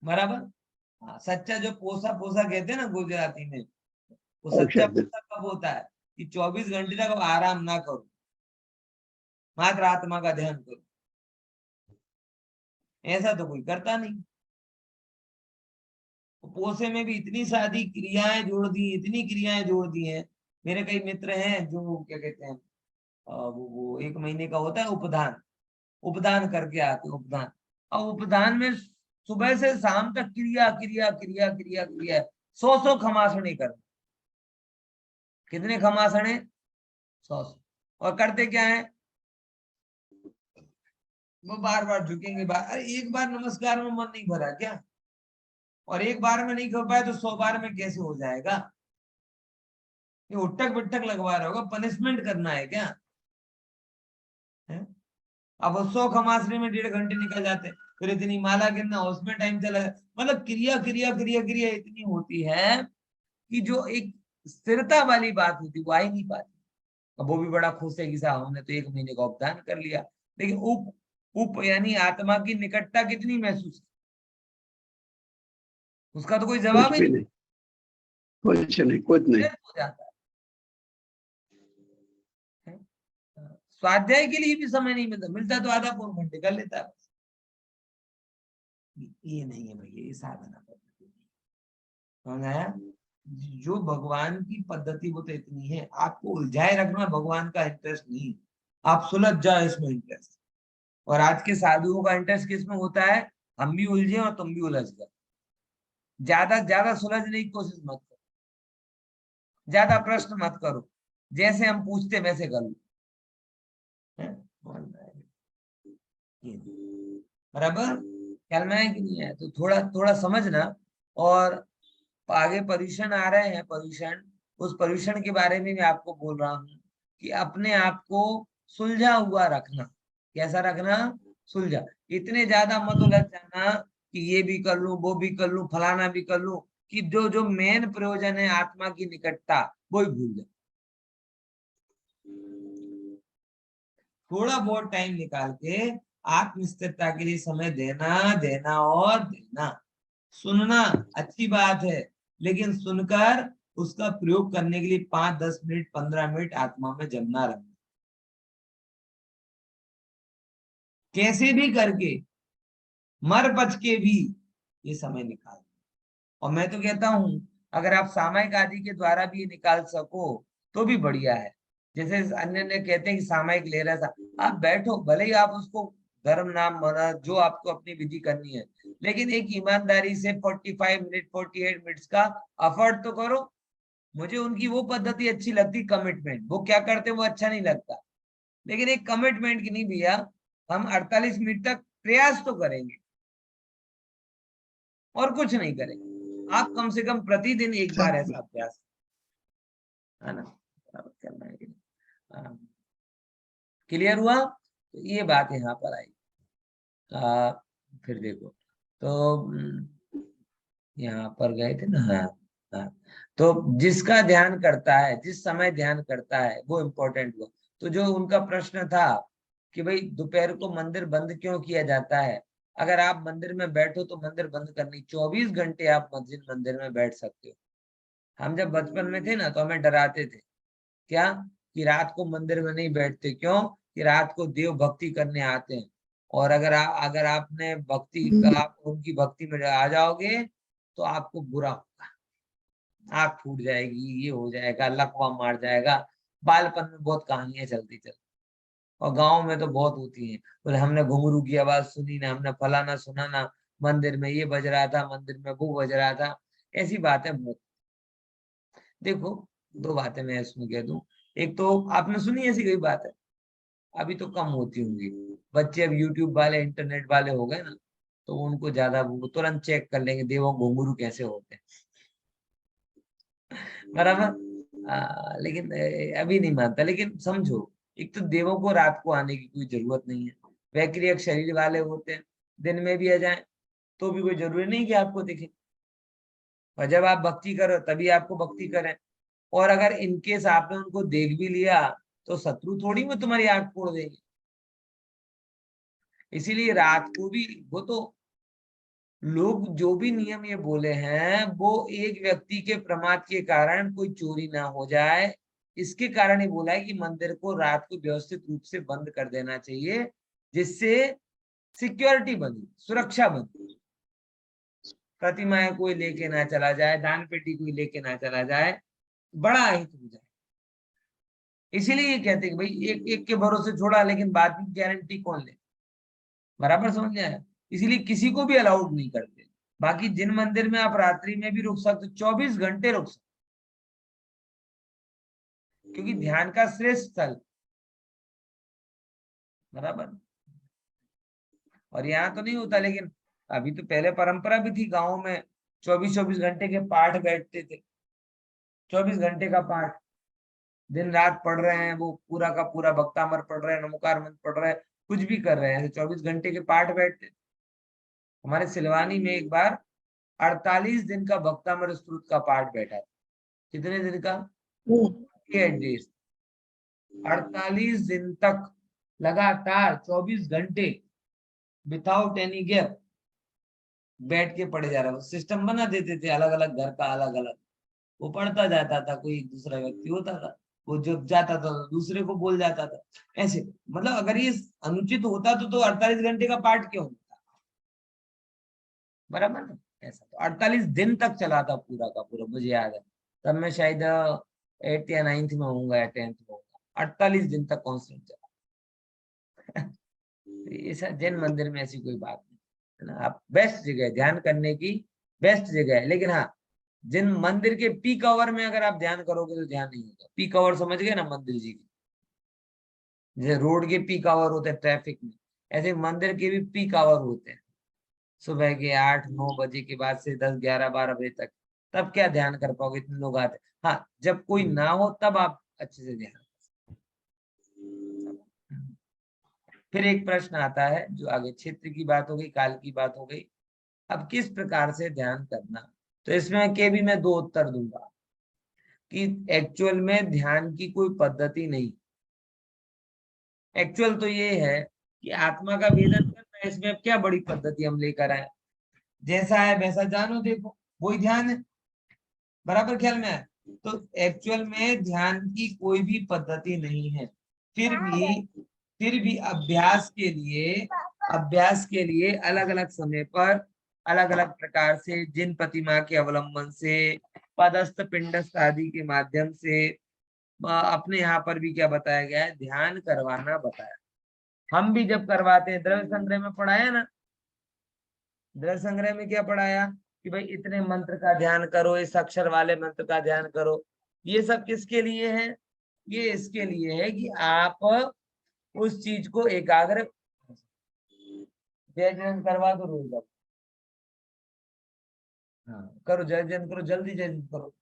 बराबर। हाँ, सच्चा जो पोसा पोसा कहते हैं ना गुजराती में, वो सच्चा पोसा कब होता है कि 24 घंटे तक आराम ना करो, मात्र आत्मा का ध्यान करो। ऐसा तो कोई करता नहीं। पोसे में भी इतनी सारी क्रियाएं जोड़ दी, इतनी क्रियाएं जोड़ दी हैं। मेरे कई मित्र हैं जो क्या कहते हैं, वो 1 महीने का होता है उपदान, उपदान करके आते हैं उपदान। और उपदान में सुबह से शाम तक क्रिया क्रिया क्रिया क्रिया क्रिया 100 खमासणी कर। कितने खमासणे? 100। और करते क्या है, वो बार बार झुकेंगे। अरे एक बार नमस्कार में मन नहीं भरा क्या? और एक बार में नहीं कर पाए तो 100 बार में कैसे हो जाएगा? ये उठक बिठक लगवा रहे होगा, पनिशमेंट करना है क्या है? अब 100 खमासने में 1.5 घंटे निकल जाते, फिर इतनी माला गिनना, उसमें टाइम चला। मतलब क्रिया क्रिया क्रिया क्रिया इतनी होती है कि जो एक स्थिरता वाली बात होती वो आ ही नहीं पाती। अब वो भी बड़ा खुश है कि साहब हमने तो 1 महीने का उपदान कर लिया, लेकिन उप यानी आत्मा की निकटता कितनी महसूस की, उसका तो कोई जवाब ही नहीं। कुछ नहीं हो जाता है। स्वाध्याय के लिए भी समय नहीं मिलता तो आधा पौन घंटे कर लेता है। ये नहीं है भैया, ये साधना पद्धति नहीं। जो भगवान की पद्धति वो तो इतनी है, आपको उलझाए रखना भगवान का इंटरेस्ट नहीं, आप सुलझ जाओ इसमें इंटरेस्ट। और आज के साधुओं का इंटरेस्ट किसमें होता है, हम भी उलझे और तुम भी उलझ गए। ज्यादा सुलझने की कोशिश मत करो, ज्यादा प्रश्न मत करो, जैसे हम पूछते वैसे कर लो। बराबर ख्याल में है कि नहीं है? तो थोड़ा थोड़ा समझना। और आगे पर्यूषण आ रहे हैं, पर्यूषण, उस पर्यूषण के बारे में मैं आपको बोल रहा हूँ कि अपने आप को सुलझा हुआ रखना। कैसा रखना? सुलझा। इतने ज्यादा मत उलझ जाना कि ये भी कर लूं, वो भी कर लूं, फलाना भी कर लूं, कि जो जो मेन प्रयोजन है आत्मा की निकटता वो ही भूल जाए। थोड़ा बहुत टाइम निकाल के आत्मस्थिरता के लिए समय देना देना और देना। सुनना अच्छी बात है, लेकिन सुनकर उसका प्रयोग करने के लिए 5, 10 मिनट, 15 मिनट आत्मा में जमना रहना। कैसे भी करके, मर बच के भी ये समय निकाल। और मैं तो कहता हूं अगर आप सामयिक आदि के द्वारा भी ये निकाल सको तो भी बढ़िया है। जैसे अन्य ने कहते हैं कि सामयिक ले रहा था, आप बैठो, भले ही आप उसको धर्म नाम बना, जो आपको अपनी विधि करनी है, लेकिन एक ईमानदारी से 45 मिनट 48 मिनट्स का एफर्ट तो करो। मुझे उनकी वो पद्धति अच्छी लगती, कमिटमेंट। वो क्या करते वो अच्छा नहीं लगता, लेकिन एक कमिटमेंट की नहीं भैया, हम 48 मिनट तक प्रयास तो करेंगे और कुछ नहीं करेंगे। आप कम से कम प्रतिदिन एक बार ऐसा अभ्यास, है ना, करना है। क्लियर हुआ? तो ये बात यहाँ पर आई। फिर देखो, तो यहाँ पर गए थे ना। हाँ हाँ, तो जिसका ध्यान करता है, जिस समय ध्यान करता है वो इम्पोर्टेंट हुआ। तो जो उनका प्रश्न था कि भाई दोपहर को मंदिर बंद क्यों किया जाता है, अगर आप मंदिर में बैठो तो मंदिर बंद करनी, 24 घंटे आप मस्जिद मंदिर में बैठ सकते हो। हम जब बचपन में थे ना तो हमें डराते थे, क्या, कि रात को मंदिर में नहीं बैठते, क्यों, कि रात को देव भक्ति करने आते हैं, और अगर आपने भक्ति का, आप उनकी भक्ति में आ जाओगे तो आपको बुरा होगा, आंख फूट जाएगी, ये हो जाएगा, लकवा मार जाएगा। बालपन में बहुत कहानियां चलती, और गांव में तो बहुत होती हैं, बोले हमने घुंघरू की आवाज सुनी ना, हमने फलाना सुना ना, मंदिर में ये बज रहा था, मंदिर में वो बज रहा था। ऐसी बातें बहुत। देखो, दो बातें मैं इसमें कह दूं। एक तो आपने सुनी ऐसी कोई बात है, अभी तो कम होती होंगी, बच्चे अब यूट्यूब वाले, इंटरनेट वाले हो गए ना, तो उनको ज्यादा, वो तुरंत चेक कर लेंगे देखो घुंघरू कैसे होते हैं, बराबर। लेकिन अभी नहीं मानता। लेकिन समझो, एक तो देवों को रात को आने की कोई जरूरत नहीं है, वैक्रियक शरीर वाले होते हैं, दिन में भी आ जाए तो भी कोई जरूरी नहीं कि आपको दिखे, और जब आप भक्ति करो तभी आपको भक्ति करें। और अगर इनकेस आपने उनको देख भी लिया तो शत्रु थोड़ी में तुम्हारी आंख फोड़ देंगे। इसीलिए रात को भी, वो तो लोग जो भी नियम ये बोले हैं वो एक व्यक्ति के प्रमाद के कारण कोई चोरी ना हो जाए, इसके कारण ही बोला है कि मंदिर को रात को व्यवस्थित रूप से बंद कर देना चाहिए, जिससे सिक्योरिटी बनी, सुरक्षा बनी, प्रतिमाएं कोई लेके ना चला जाए, दान पेटी कोई लेके ना चला जाए, बड़ा हित हो जाए। इसीलिए ये कहते हैं कि भाई एक एक के भरोसे छोड़ा, लेकिन बाद की गारंटी कौन ले, बराबर समझ में आया। इसीलिए किसी को भी अलाउड नहीं करते। बाकी जिन मंदिर में आप रात्रि में भी रुक सकते, 24 घंटे रुक सकते, क्योंकि ध्यान का श्रेष्ठ स्थल, बराबर। और यहाँ तो नहीं होता, लेकिन अभी तो, पहले परंपरा भी थी गाँव में, 24-24 घंटे के पाठ बैठते थे, 24 घंटे का पाठ, दिन रात पढ़ रहे हैं, वो पूरा का पूरा भक्तामर पढ़ रहे हैं, नमोकार मंत्र पढ़ रहे हैं, कुछ भी कर रहे हैं, 24 घंटे के पाठ बैठते। हमारे सिलवानी में एक बार 48 दिन का भक्तामर स्तुति का पाठ बैठा था। कितने दिन का? 8 डेज, 48 दिन तक लगातार 24 घंटे विदाउट एनी गैप बैठ के पढ़े जा रहा है। सिस्टम बना देते थे अलग अलग, घर का अलग अलग, वो पढ़ता जाता था, कोई दूसरा व्यक्ति होता था, वो जो जाता था दूसरे को बोल जाता था, ऐसे। मतलब अगर ये अनुचित होता तो 48 घंटे का पाठ क्यों होता, बराबर ना। ऐसा तो 48 दिन तक चला था पूरा का पूरा, मुझे याद है, तब मैं शायद 8th या 9th में होऊंगा या 10th में होऊंगा। 48 दिन तक कॉन्स्टेंट चला। ऐसा जैन मंदिर में ऐसी कोई बात नहीं है ना। आप बेस्ट जगह है ध्यान करने की, बेस्ट जगह है। लेकिन हाँ, जिन मंदिर के पीक आवर में अगर आप ध्यान करोगे तो ध्यान नहीं होगा। पीक आवर समझ गए ना मंदिर जी की, जैसे रोड के पीक आवर होते हैं ट्रैफिक में, ऐसे मंदिर के भी पीक आवर होते हैं, सुबह के 8-9 बजे के बाद से 10-11-12 बजे तक। तब क्या ध्यान कर पाओगे, इतने लोग आते हैं। हाँ, जब कोई ना हो तब आप अच्छे से ध्यान। फिर एक प्रश्न आता है जो आगे, क्षेत्र की बात हो गई, काल की बात हो गई, अब किस प्रकार से ध्यान करना। तो इसमें के भी मैं 2 उत्तर दूंगा कि एक्चुअल में ध्यान की कोई पद्धति नहीं। एक्चुअल तो ये है कि आत्मा का वेदन करना है, इसमें अब क्या बड़ी पद्धति हम लेकर आए, जैसा है वैसा जानो देखो, वही ध्यान है, बराबर ख्याल में आए। तो एक्चुअल में ध्यान की कोई भी पद्धति नहीं है। फिर भी अभ्यास के लिए अलग अलग समय पर अलग अलग प्रकार से, जिन प्रतिमा के अवलंबन से, पदस्थ पिंडस्थ आदि के माध्यम से, अपने यहाँ पर भी क्या बताया गया है, ध्यान करवाना बताया। हम भी जब करवाते हैं, द्रव्य संग्रह में पढ़ाया ना, द्रव्य संग्रह में क्या पढ़ाया कि भाई इतने मंत्र का ध्यान करो, इस अक्षर वाले मंत्र का ध्यान करो। ये सब किसके लिए है? ये इसके लिए है कि आप उस चीज को एकाग्र, जय जयंत करवा दो रोज अब। हाँ करो, जय जयंत करो, जल्दी जय जयंत करो।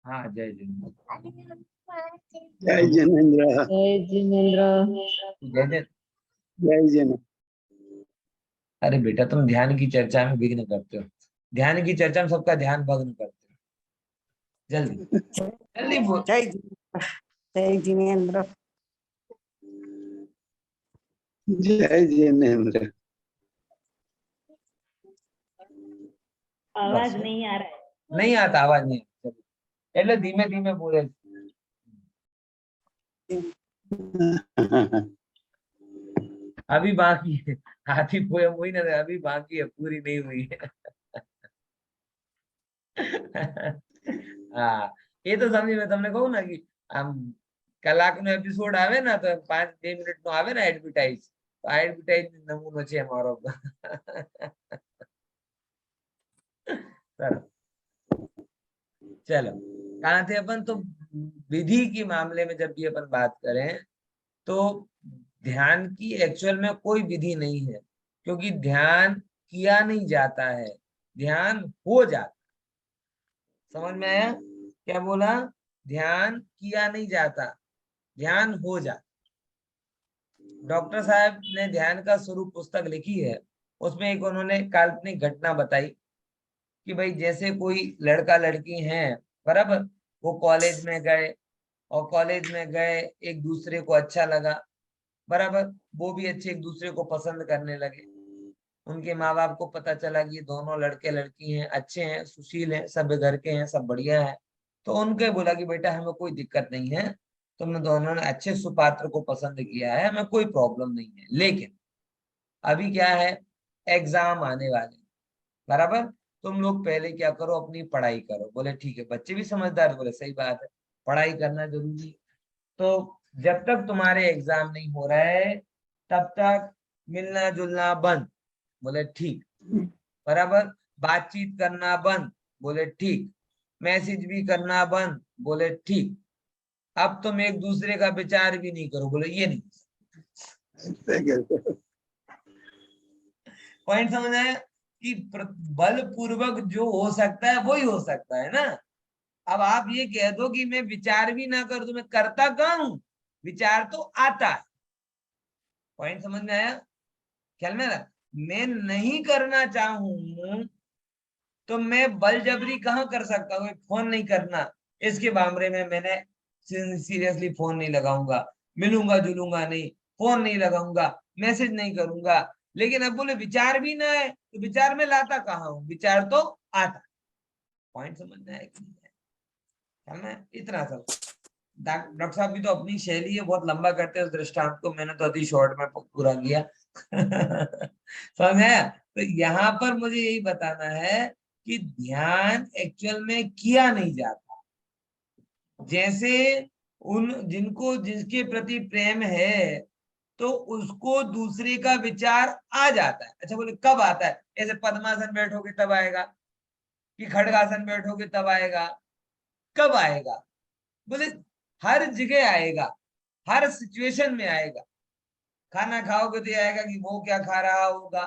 हाँ जय जयंत, जय जिनेन्द्र। जय जिनेन्द्र। जय जय। जय जिनेन्द्र। अरे बेटा, तुम ध्यान की चर्चा में विघ्न करते हो, ध्यान की चर्चा में सबका ध्यान भग्न करते हो। जल्दी जल्दी बोल। जय जिनेन्द्र। जय जिनेन्द्र। आवाज नहीं आ रहा है। नहीं आता, आवाज नहीं आता। એટલે ધીમે ધીમે બોલે। अभी बाकी है, आधी पोयम हुई ना, अभी बाकी है, पूरी नहीं हुई है। હા, એ તો સમજી મેં તમને કહું ને કે આમ કલાકનો એપિસોડ આવે ને તો 5-2 મિનિટનો આવે ને એડવર્ટાઇઝ, તો આ એડવર્ટાઇઝ નમૂનો છે મારો। चलो, कहाँ थे अपन? तो विधि के मामले में जब भी अपन बात करें तो ध्यान की एक्चुअल में कोई विधि नहीं है, क्योंकि ध्यान किया नहीं जाता है, ध्यान हो जाता। समझ में आया? क्या बोला? ध्यान किया नहीं जाता, ध्यान हो जाता। डॉक्टर साहब ने ध्यान का स्वरूप पुस्तक लिखी है, उसमें एक उन्होंने काल्पनिक घटना बताई कि भाई जैसे कोई लड़का लड़की हैं, बराबर, वो कॉलेज में गए और कॉलेज में गए, एक दूसरे को अच्छा लगा, बराबर, वो भी अच्छे एक दूसरे को पसंद करने लगे। उनके माँ बाप को पता चला कि ये दोनों लड़के लड़की हैं, अच्छे हैं, सुशील हैं, सब घर के हैं, सब बढ़िया है। तो उनके बोला कि बेटा हमें कोई दिक्कत नहीं है, तुम दोनों ने अच्छे सुपात्र को पसंद किया है, हमें कोई प्रॉब्लम नहीं है, लेकिन अभी क्या है, एग्जाम आने वाले, बराबर, तुम लोग पहले क्या करो, अपनी पढ़ाई करो। बोले ठीक है, बच्चे भी समझदार, बोले सही बात है, पढ़ाई करना जरूरी है। तो जब तक तुम्हारे एग्जाम नहीं हो रहा है तब तक मिलना जुलना बंद। बोले ठीक, बराबर, बातचीत करना बंद। बोले ठीक, मैसेज भी करना बंद। बोले ठीक, अब तुम एक दूसरे का विचार भी नहीं करो। बोले ये नहीं। पॉइंट समझ आया कि बलपूर्वक जो हो सकता है वही हो सकता है ना। अब आप ये कह दो कि मैं विचार भी ना कर, तो मैं करता कहाँ हूं? विचार तो आता है। पॉइंट समझ में आया? ख्याल में रहा, मैं नहीं करना चाहूं तो मैं बलजबरी कहाँ कर सकता हूँ? फोन नहीं करना, इसके मामले में मैंने सीरियसली फोन नहीं लगाऊंगा, मिलूंगा जुलूंगा नहीं, फोन नहीं लगाऊंगा, मैसेज नहीं करूंगा। लेकिन अब बोले विचार भी ना है, तो विचार में लाता कहाँ हूँ? विचार तो आता। पॉइंट समझ में आया कि नहीं? इतना सब। डॉक्टर साहब की तो अपनी शैली है, बहुत लंबा करते हैं उस दृष्टांत को, मैंने तो अति शॉर्ट में पूरा किया। समझ में आया? तो यहाँ पर मुझे यही बताना है कि ध्यान एक्चुअल में किया नहीं जाता। जैसे उन जिनको जिसके प्रति प्रेम है तो उसको दूसरे का विचार आ जाता है। अच्छा, बोले कब आता है? ऐसे पद्मासन बैठोगे तब आएगा, कि खड़गासन बैठोगे तब आएगा? कब आएगा? बोले हर जगह आएगा, हर सिचुएशन में आएगा। खाना खाओगे तो आएगा कि वो क्या खा रहा होगा,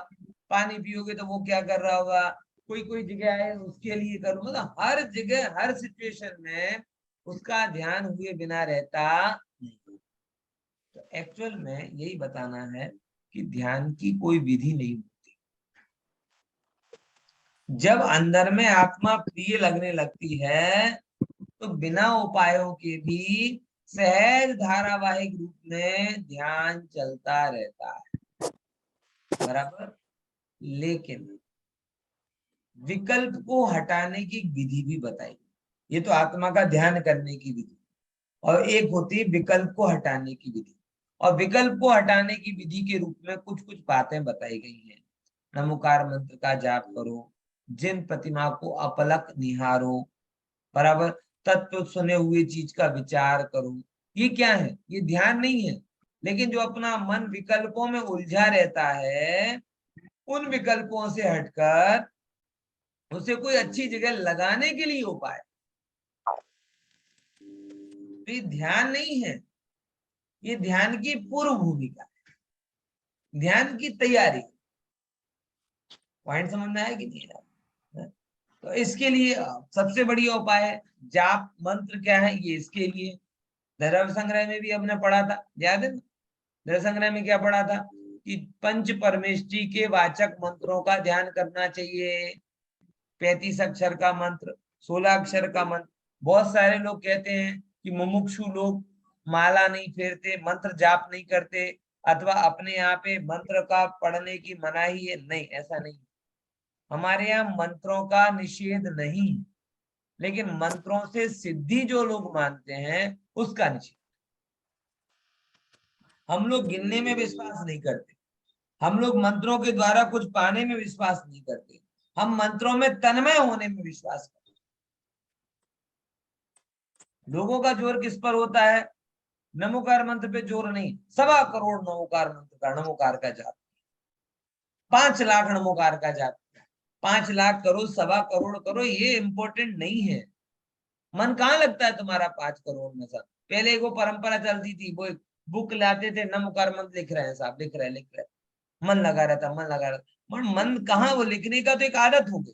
पानी पियोगे तो वो क्या कर रहा होगा, कोई जगह आए उसके लिए करूँ, मतलब हर जगह हर सिचुएशन में उसका ध्यान हुए बिना रहता नहीं। तो एक्चुअल में यही बताना है कि ध्यान की कोई विधि नहीं होती। जब अंदर में आत्मा प्रिय लगने लगती है तो बिना उपायों के भी सहज धारावाहिक रूप में ध्यान चलता रहता है, बराबर। लेकिन विकल्प को हटाने की विधि भी बताई। ये तो आत्मा का ध्यान करने की विधि, और एक होती है विकल्प को हटाने की विधि। और विकल्प को हटाने की विधि के रूप में कुछ कुछ बातें बताई गई हैं। नमोकार मंत्र का जाप करो, जिन प्रतिमा को अपलक निहारो, बराबर, तत्व सुने हुए चीज का विचार करो। ये क्या है? ये ध्यान नहीं है। लेकिन जो अपना मन विकल्पों में उलझा रहता है, उन विकल्पों से हटकर उसे कोई अच्छी जगह लगाने के लिए उपाय, तो ये ध्यान नहीं है, ये ध्यान की पूर्व भूमिका है, ध्यान की तैयारी। पॉइंट समझ में आया कि नहीं? तो इसके लिए सबसे बढ़िया उपाय है जाप मंत्र। क्या है ये? इसके लिए द्रव्य संग्रह में भी हमने पढ़ा था, याद है ना? द्रव्य संग्रह में क्या पढ़ा था कि पंच परमेष्टि के वाचक मंत्रों का ध्यान करना चाहिए। 35 अक्षर का मंत्र, 16 अक्षर का मंत्र। बहुत सारे लोग कहते हैं कि मुमुक्षु लोग माला नहीं फेरते, मंत्र जाप नहीं करते, अथवा अपने यहाँ पे मंत्र का पढ़ने की मनाही है। नहीं, ऐसा नहीं। हमारे यहाँ मंत्रों का निषेध नहीं, लेकिन मंत्रों से सिद्धि जो लोग मानते हैं उसका निषेध। हम लोग गिनने में विश्वास नहीं करते, हम लोग मंत्रों के द्वारा कुछ पाने में विश्वास नहीं करते, हम मंत्रों में तन्मय होने में विश्वास करते। लोगों का जोर किस पर होता है? नमोकार मंत्र पे जोर नहीं, 1.25 करोड़ नमोकार मंत्र का, नमोकार का जाप, 5 लाख नमोकार का जाप, 5 लाख करो, 1.25 करोड़ करो, ये इंपॉर्टेंट नहीं है। मन कहाँ लगता है तुम्हारा 5 करोड़ में? सब पहले वो परंपरा चलती थी, वो बुक लाते थे, नमोकार मंत्र लिख रहे हैं साहब, लिख रहे, मन लगा रहता, मन लगा रहता। मन कहाँ, वो लिखने का तो एक आदत हो गई।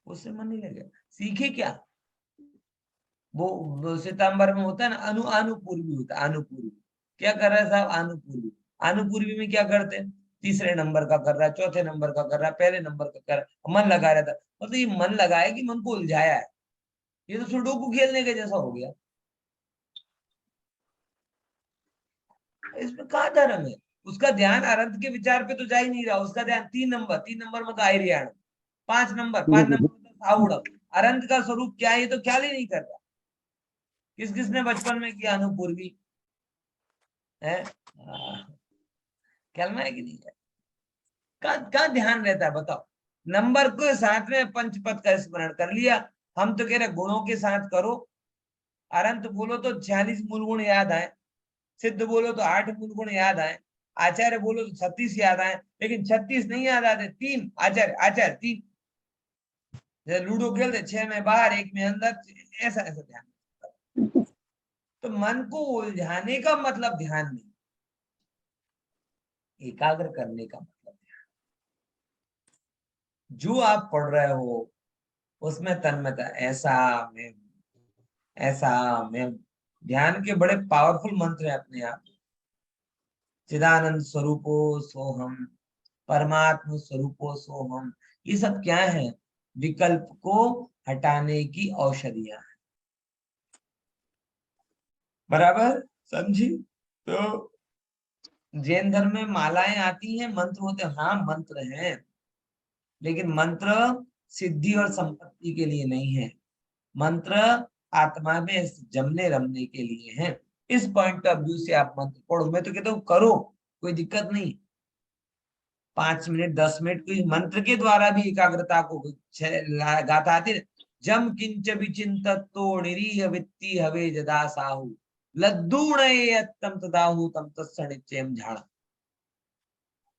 उससे मन नहीं लगेगा, सीखे क्या? वो सितंबर में होता है ना, अनुपूर्वी होता है, अनुपूर्वी। क्या कर रहा है साहब? अनुपूर्वी। अनुपूर्वी में क्या करते हैं? तीसरे नंबर का कर रहा है, चौथे नंबर का कर रहा है, पहले नंबर का कर रहा है, मन लगा रहता है। मतलब ये मन लगाया कि मन को उलझाया है, ये तो सुडोकू खेलने के जैसा हो गया। इसमें कहा धर्म है? उसका ध्यान अनंत के विचार पे तो जा ही नहीं रहा, उसका ध्यान 3 नंबर में तो आयरियाण, 5 नंबर में तो साउड़, अनंत का स्वरूप क्या है ये तो ख्याल ही नहीं कर रहा। किस किसने बचपन में किया अनुपूर्वी है? ख्याल में है कि नहीं है? का ध्यान रहता है बताओ? नंबर के साथ में पंचपद का स्मरण कर लिया, हम तो कह रहे गुणों के साथ करो। अनंत बोलो तो 46 मूल गुण याद आए, सिद्ध बोलो तो 8 मूल गुण याद आए, आचार्य बोलो तो 36 याद आए, लेकिन 36 नहीं याद आते, 3 आचार्य, आचार्य 3। जैसे लूडो खेलते 6 में बाहर 1 में अंदर, ऐसा ऐसा ध्यान। तो मन को उलझाने का मतलब ध्यान नहीं, एकाग्र करने का मतलब ध्यान। जो आप पढ़ रहे हो उसमें तन्मयता, ऐसा मैं, ऐसा मैं। ध्यान के बड़े पावरफुल मंत्र है अपने आप। चिदानंद स्वरूपो सोहम, परमात्म स्वरूपो सोहम, ये सब क्या है? विकल्प को हटाने की औषधियां हैं। बराबर समझी? तो जैन धर्म में मालाएं आती हैं, मंत्र होते हैं, हाँ मंत्र हैं, लेकिन मंत्र सिद्धि और संपत्ति के लिए नहीं है, मंत्र आत्मा में जमने रमने के लिए है। इस पॉइंट ऑफ व्यू से आप मंत्र पढ़ो, मैं तो कहता हूँ करो, कोई दिक्कत नहीं। 5 मिनट 10 मिनट कोई मंत्र के द्वारा भी एकाग्रता को गाथा आती है। जम किंच विचिंत निरीह वित्ती हवे जदा साहु, लद्दूणयत्तम तदाहु तम तत्सनिचयम झाड़ा।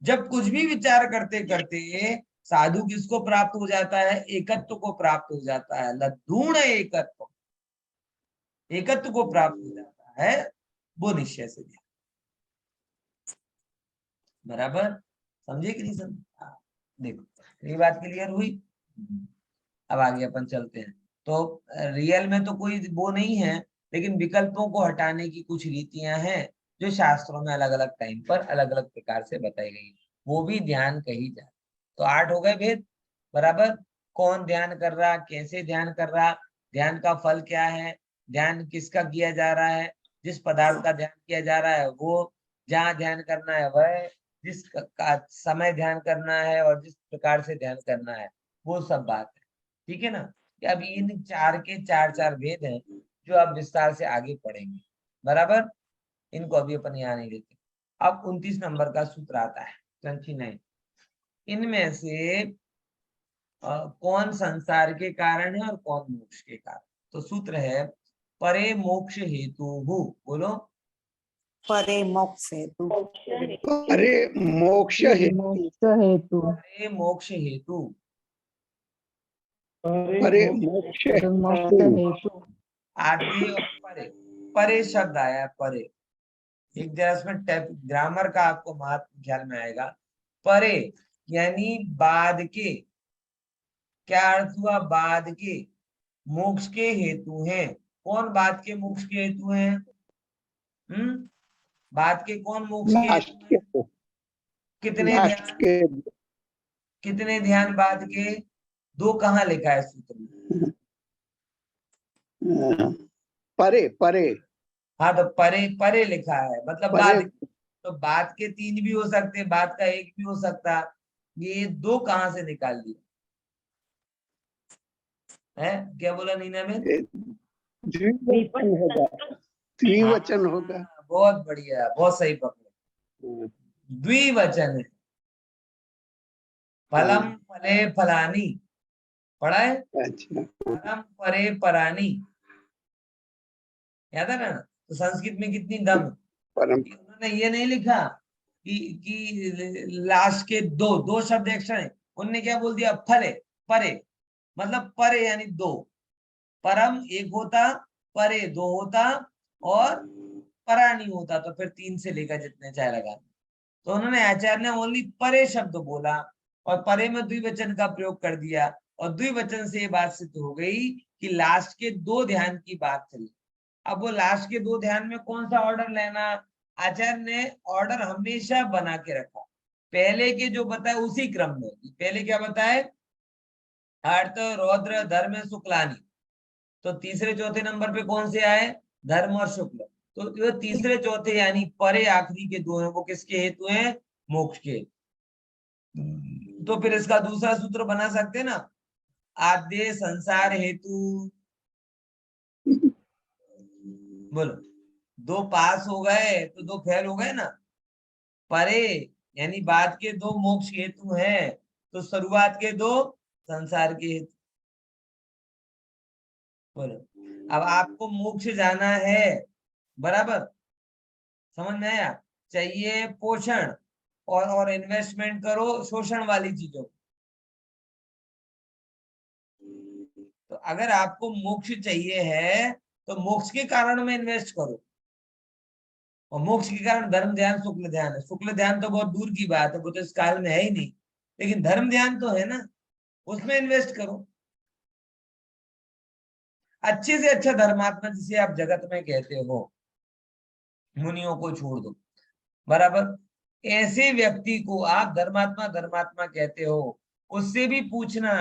जब कुछ भी विचार करते करते साधु किसको प्राप्त हो जाता है? एकत्व को प्राप्त हो जाता है, लद्दूण एकत्व, एकत्व को प्राप्त हो जाता है, वो निश्चय से ध्यान। बराबर समझे कि नहीं समझे? देखो ये बात क्लियर हुई। अब आगे अपन चलते हैं। तो रियल में तो कोई वो नहीं है, लेकिन विकल्पों को हटाने की कुछ रीतियां हैं जो शास्त्रों में अलग अलग टाइम पर अलग अलग प्रकार से बताई गई, वो भी ध्यान कही जाए। तो 8 हो गए भेद। बराबर, कौन ध्यान कर रहा, कैसे ध्यान कर रहा, ध्यान का फल क्या है, ध्यान किसका किया जा रहा है, जिस पदार्थ का ध्यान किया जा रहा है वो, जहाँ ध्यान करना है वह, जिस का समय ध्यान करना है और जिस प्रकार से ध्यान करना है, वो सब बात है। ठीक है ना? कि अब इन 4 के 4 भेद हैं जो अब विस्तार से आगे पढ़ेंगे। बराबर, इनको अभी अपन यहाँ नहीं लेते। अब 29 नंबर का सूत्र आता है 29। इनमें से कौन संसार के कारण है और कौन मोक्ष के कारण? तो सूत्र है परे मोक्ष हेतु, बोलो। परे मोक्ष हेतु, अरे मोक्ष हेतु, परे मोक्ष हेतु, अरे मोक्ष हेतु। आते और परे, परे शब्द आया, परे। एक जरा इसमें टाइप ग्रामर का आपको महत्व ख्याल में आएगा। परे यानी बाद के, क्या अर्थ हुआ? बाद के, मोक्ष के हेतु हैं। कौन बाद के मोक्ष के हेतु हैं? बाद के कौन मोक्ष के लास्ट हेतु हैं? के, कितने लास्ट ध्यान, के, कितने ध्यान बाद के? 2 कहाँ लिखा है सूत्र में? परे परे, हाँ तो परे, परे लिखा है मतलब परे बाद, तो बाद के 3 भी हो सकते, बाद का 1 भी हो सकता। ये 2 कहाँ से निकाल दिया है? क्या बोला नीना में? ये द्विवचन होगा, द्विवचन होगा। हाँ, बहुत बढ़िया, बहुत सही पकड़े, द्विवचन है। फलम फले फलानी, पढ़ा है? अच्छा, फलम परे परानी, याद है ना? तो संस्कृत में कितनी दम है। परम कि उन्होंने ये नहीं लिखा कि लास्ट के दो दो शब्द एक्शन है, उनने क्या बोल दिया? फले परे, मतलब परे यानी 2, परम 1 होता, परे 2 होता, और परा नहीं होता, तो फिर 3 से लेकर जितने चाहे लगा। तो उन्होंने आचार्य ने ओनली परे शब्द बोला और परे में द्विवचन का प्रयोग कर दिया, और द्विवचन से ये बात सिद्ध हो गई कि लास्ट के 2 ध्यान की बात चली। अब वो लास्ट के 2 ध्यान में कौन सा ऑर्डर लेना, आचार्य ने ऑर्डर हमेशा बना के रखा। पहले के जो बताए उसी क्रम में, पहले क्या बताए? अर्थ रौद्र धर्म शुक्लानी, तो तीसरे चौथे नंबर पे कौन से आए? धर्म और शुक्ल। तो जो तीसरे चौथे यानी परे आखिरी के 2 हैं, वो किसके हेतु हैं? मोक्ष के। तो फिर इसका दूसरा सूत्र बना सकते हैं ना, आद्य संसार हेतु। बोलो, 2 पास हो गए तो 2 फेल हो गए ना। परे यानी बाद के 2 मोक्ष हेतु हैं, तो शुरुआत के 2 संसार के हेतु। बोलो, अब आपको मोक्ष जाना है, बराबर, समझ में आया? चाहिए पोषण और इन्वेस्टमेंट करो शोषण वाली चीजों। तो अगर आपको मोक्ष चाहिए है तो मोक्ष के कारण में इन्वेस्ट करो, और मोक्ष के कारण धर्म ध्यान शुक्ल ध्यान है। शुक्ल ध्यान तो बहुत दूर की बात है, वो तो इस काल में है ही नहीं, लेकिन धर्म ध्यान तो है ना, उसमें इन्वेस्ट करो। अच्छे से अच्छा धर्मात्मा जिसे आप जगत में कहते हो, मुनियों को छोड़ दो, बराबर, ऐसे व्यक्ति को आप धर्मात्मा धर्मात्मा कहते हो। उससे भी पूछना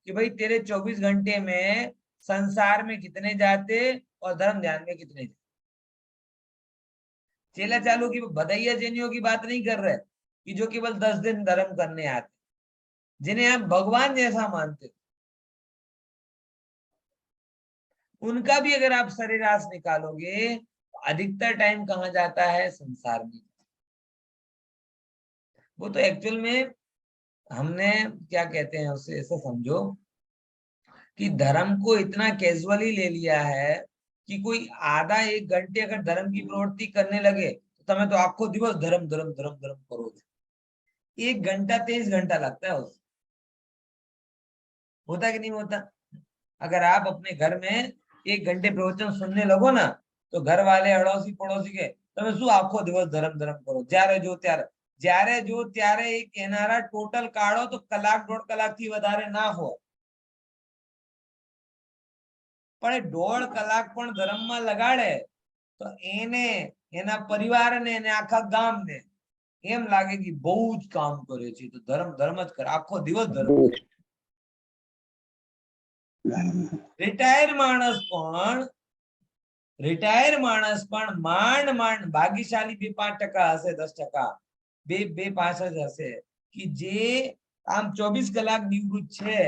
कि भाई तेरे 24 घंटे में संसार में कितने जाते और धर्म ध्यान में कितने जाते। चेला चालू की भदैया जैनियों की बात नहीं कर रहे कि जो केवल 10 दिन धर्म करने आते, जिन्हें आप भगवान जैसा मानते हो, उनका भी अगर आप सरेराश निकालोगे तो अधिकतर टाइम कहाँ जाता है? संसार में। वो तो एक्चुअल में हमने क्या कहते हैं उसे, ऐसा समझो कि धर्म को इतना कैजुअली ले लिया है कि कोई आधा 1 घंटे अगर धर्म की प्रवृत्ति करने लगे तो तुम्हें तो आखो दिवस धर्म धर्म धर्म धर्म करो। 1 घंटा 23 घंटा लगता है उसे। होता कि नहीं होता? अगर आप अपने घर में 1 घंटे प्रवचन सुनने लगो ना, तो घर वाले अड़ोसी पड़ोसी के તમે શું આખો દિવસ ધરમ ધરમ કરો, જ્યારે જો ત્યારે એ કહેનારા ટોટલ કાઢો તો કલાક 1.5 કલાકથી વધારે ના હોય, પણ 1.5 કલાક પણ ધર્મમાં લગાડે તો એને, એના પરિવારને અને આખા ગામને એમ લાગે કે બહુ જ કામ કરે છે, તો ધર્મ ધર્મ જ કરે, આખો દિવસ ધર્મ કરે. રિટાયર માણસ પણ માંડ માંડ ભાગ્યશાળી 2-5% હશે, 10%, 2-5 જ હશે કે જે આમ 24 કલાક નિવૃત્ત છે,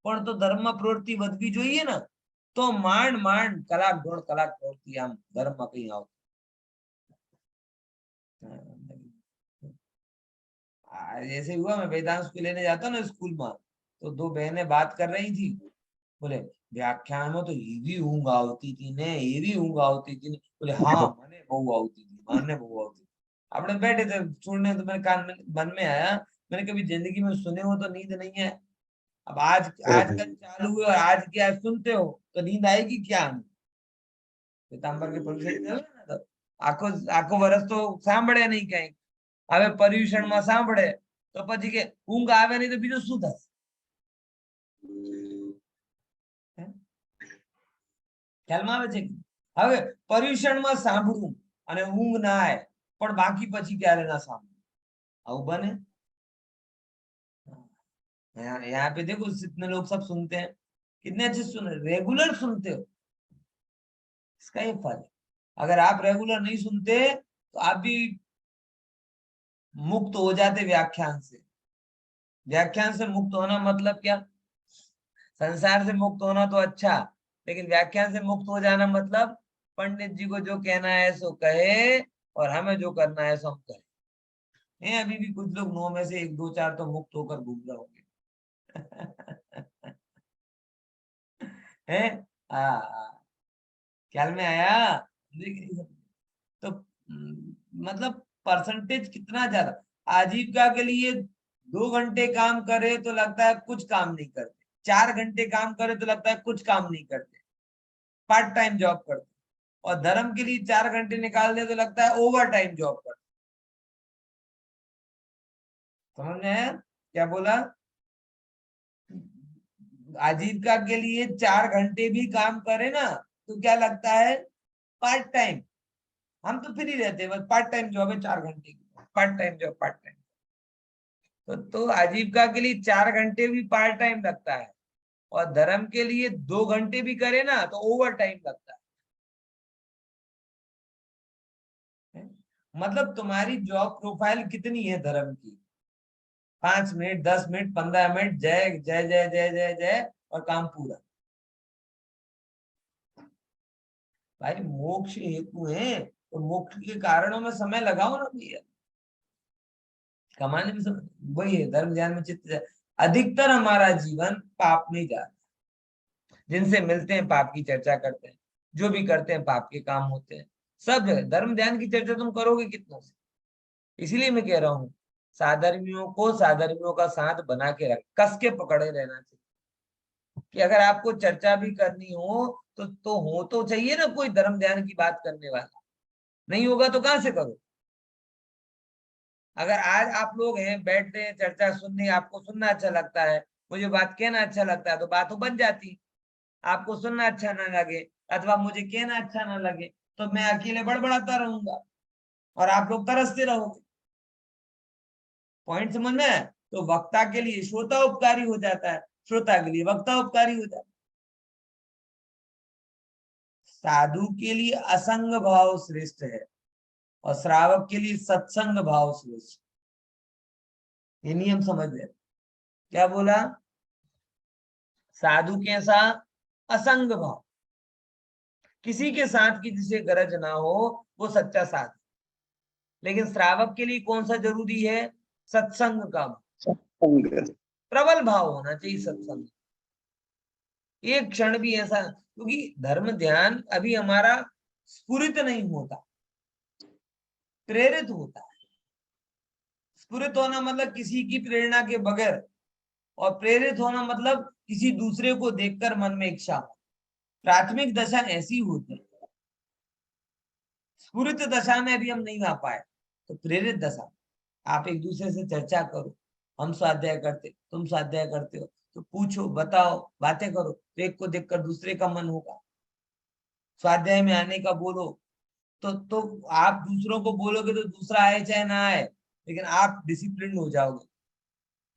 પણ તો ધર્મમાં પ્રવૃત્તિ વધવી જોઈએ ને, તો માંડ માંડ કલાક 1.5 કલાક પ્રવૃત્તિ આમ ધર્મમાં કઈ આવતી. जैसे हुआ, मैं वेदांत को लेने जाता हूँ ना स्कूल में, तो 2 बहनें बात कर रही थी, बोले व्याख्यान में तो एवी ऊंघ आवती थी ने, एवी ऊंघ आवती थी ने. बोले हाँ मने बहु आवती थी, मने बहु आवती थी. આપણે बैठे थे सुनने, तो मेरे कान में मन में आया, मैंने कभी जिंदगी में सुने हो तो नींद नहीं है, अब आजकल चालू हुए और आज की आज सुनते हो तो नींद आएगी क्या? पीताम्बर के परीक्षा तो आखो आखो वर्ष तो સાંભળે નહીં કઈ, હવે પર્યુષણમાં સાંભળે તો પછી કે ઊંઘ આવે નહીં તો બીજું શું થશે? ખ્યાલમાં આવે છે? હવે પર્યુષણમાં સાંભળવું અને ઊંઘ ના આવે, પણ બાકી પછી ક્યારે ના સાંભળવું, આવું બને? यहाँ पे देखो जितने लोग सब सुनते हैं, कितने अच्छे सुन, रेगुलर सुनते हो, इसका ये फल है। अगर आप रेगुलर नहीं सुनते तो आप भी मुक्त हो जाते व्याख्यान से। व्याख्यान से मुक्त होना मतलब क्या? संसार से मुक्त होना तो अच्छा, लेकिन व्याख्यान से मुक्त हो जाना मतलब पंडित जी को जो कहना है सो कहे और हमें जो करना है सो हम करें। नहीं, अभी भी कुछ लोग 9 में से 1 2 4 तो मुक्त होकर घूम रहे होंगे। है? हाँ, ख्याल में आया? तो मतलब परसेंटेज कितना ज्यादा। आजीविका के लिए 2 घंटे काम करे तो लगता है कुछ काम नहीं करते, 4 घंटे काम करे तो लगता है कुछ काम नहीं करते, पार्ट टाइम जॉब करते, और धर्म के लिए 4 घंटे निकाल दे तो लगता है ओवर टाइम जॉब करते। समझ में आया क्या बोला? आजीविका के लिए 4 घंटे भी काम करे ना तो क्या लगता है? Part time. हम तो फ्री रहते हैं, बस पार्ट टाइम जॉब है 4 घंटे की, part time job, part time. तो आजीविका के लिए 4 घंटे भी पार्ट टाइम लगता है, और धर्म के लिए 2 घंटे भी करे ना तो ओवर टाइम लगता है। मतलब तुम्हारी जॉब प्रोफाइल कितनी है धर्म की? 5 मिनट, 10 मिनट, 15 मिनट, जय जय जय जय जय जय और काम पूरा। भाई मोक्ष हेतु है तो मोक्ष के कारणों में समय लगाओ ना भैया, कमाने में समय। वही है धर्म ध्यान में चित्त जाए। अधिकतर हमारा जीवन पाप में जाता है, जिनसे मिलते हैं पाप की चर्चा करते हैं, जो भी करते हैं पाप के काम होते हैं, सब है। धर्म ध्यान की चर्चा तुम करोगे कितनों से? इसलिए मैं कह रहा हूँ साधर्मियों को साधर्मियों का साथ बना के रख, कस के पकड़े रहना चाहिए कि अगर आपको चर्चा भी करनी हो तो हो तो चाहिए ना कोई धर्म ध्यान की बात करने वाला। नहीं होगा तो कहां से करो? अगर आज आप लोग हैं बैठते हैं चर्चा सुनने, आपको सुनना अच्छा लगता है, मुझे बात कहना अच्छा लगता है, तो बात तो बन जाती। आपको सुनना अच्छा ना लगे अथवा मुझे कहना अच्छा ना लगे तो मैं अकेले बड़बड़ाता रहूंगा और आप लोग तरसते रहोगे। पॉइंट समझ में है? तो वक्ता के लिए श्रोता उपकारी हो जाता है, श्रोता के लिए वक्ता उपकारी हो जाता है। साधु के लिए असंग भाव श्रेष्ठ है और श्रावक के लिए सत्संग भाव श्रेष्ठ। ये नियम समझ ले। क्या बोला? साधु कैसा? असंग भाव, किसी के साथ की जिसे गरज ना हो वो सच्चा साधु। लेकिन श्रावक के लिए कौन सा जरूरी है? सत्संग का भाव, सत्संग। प्रबल भाव होना चाहिए सत्संग। एक क्षण भी ऐसा, क्योंकि धर्म ध्यान अभी हमारा स्फुरित नहीं होता, प्रेरित होता है। स्फुरित होना मतलब किसी की प्रेरणा के बगैर, और प्रेरित होना मतलब किसी दूसरे को देखकर मन में इच्छा हो। प्राथमिक दशा ऐसी होती है। स्फुरित दशा में अभी हम नहीं आ पाए तो प्रेरित दशा, आप एक दूसरे से चर्चा करो, हम स्वाध्याय करते तुम स्वाध्याय करते हो तो पूछो बताओ बातें करो, तो एक को देखकर दूसरे का मन होगा। स्वाध्याय में आने का बोलो तो आप दूसरों को बोलोगे तो दूसरा आए चाहे ना आए, लेकिन आप डिसिप्लिन हो जाओगे।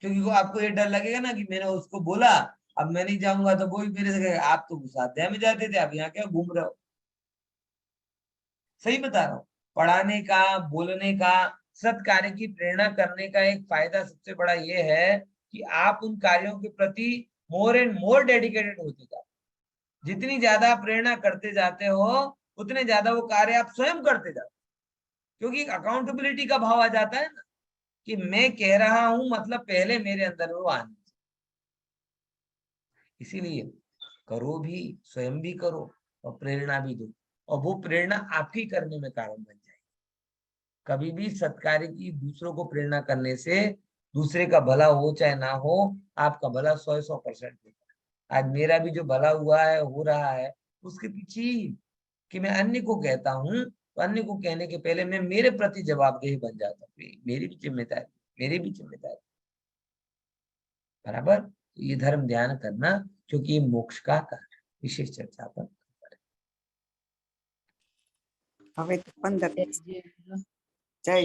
क्योंकि वो आपको ये डर लगेगा ना कि मैंने उसको बोला, अब मैं नहीं जाऊंगा तो वो भी मेरे से कहेगा आप तो स्वाध्याय में जाते थे, आप यहाँ क्या घूम रहे हो। सही बता रहा हूँ। पढ़ाने का, बोलने का, सत कार्य की प्रेरणा करने का एक फायदा सबसे बड़ा ये है कि आप उन कार्यों के प्रति मोर एंड मोर डेडिकेटेड होते जाते। जितनी ज्यादा प्रेरणा करते जाते हो उतने ज्यादा वो कार्य आप स्वयं करते जाते, क्योंकि अकाउंटेबिलिटी का भाव आ जाता है ना कि मैं कह रहा हूं मतलब पहले मेरे अंदर वो आने। इसीलिए करो भी, स्वयं भी करो और प्रेरणा भी दो, और वो प्रेरणा आपकी करने में कारण बन जाएगी। कभी भी सत्कार्य की दूसरों को प्रेरणा करने से दूसरे का भला हो चाहे ना हो, आपका भला 100% होगा। आज मेरा भी जो भला हुआ है हो रहा है उसके पीछे कि मैं अन्य को कहता हूँ, तो अन्य को कहने के पहले मैं मेरे प्रति जवाबदेह बन जाता हूँ, मेरी भी जिम्मेदारी, मेरी भी जिम्मेदारी। बराबर? ये धर्म ध्यान करना, क्योंकि ये मोक्ष का कारण। विशेष चर्चा पर હવે તો 15 जय जय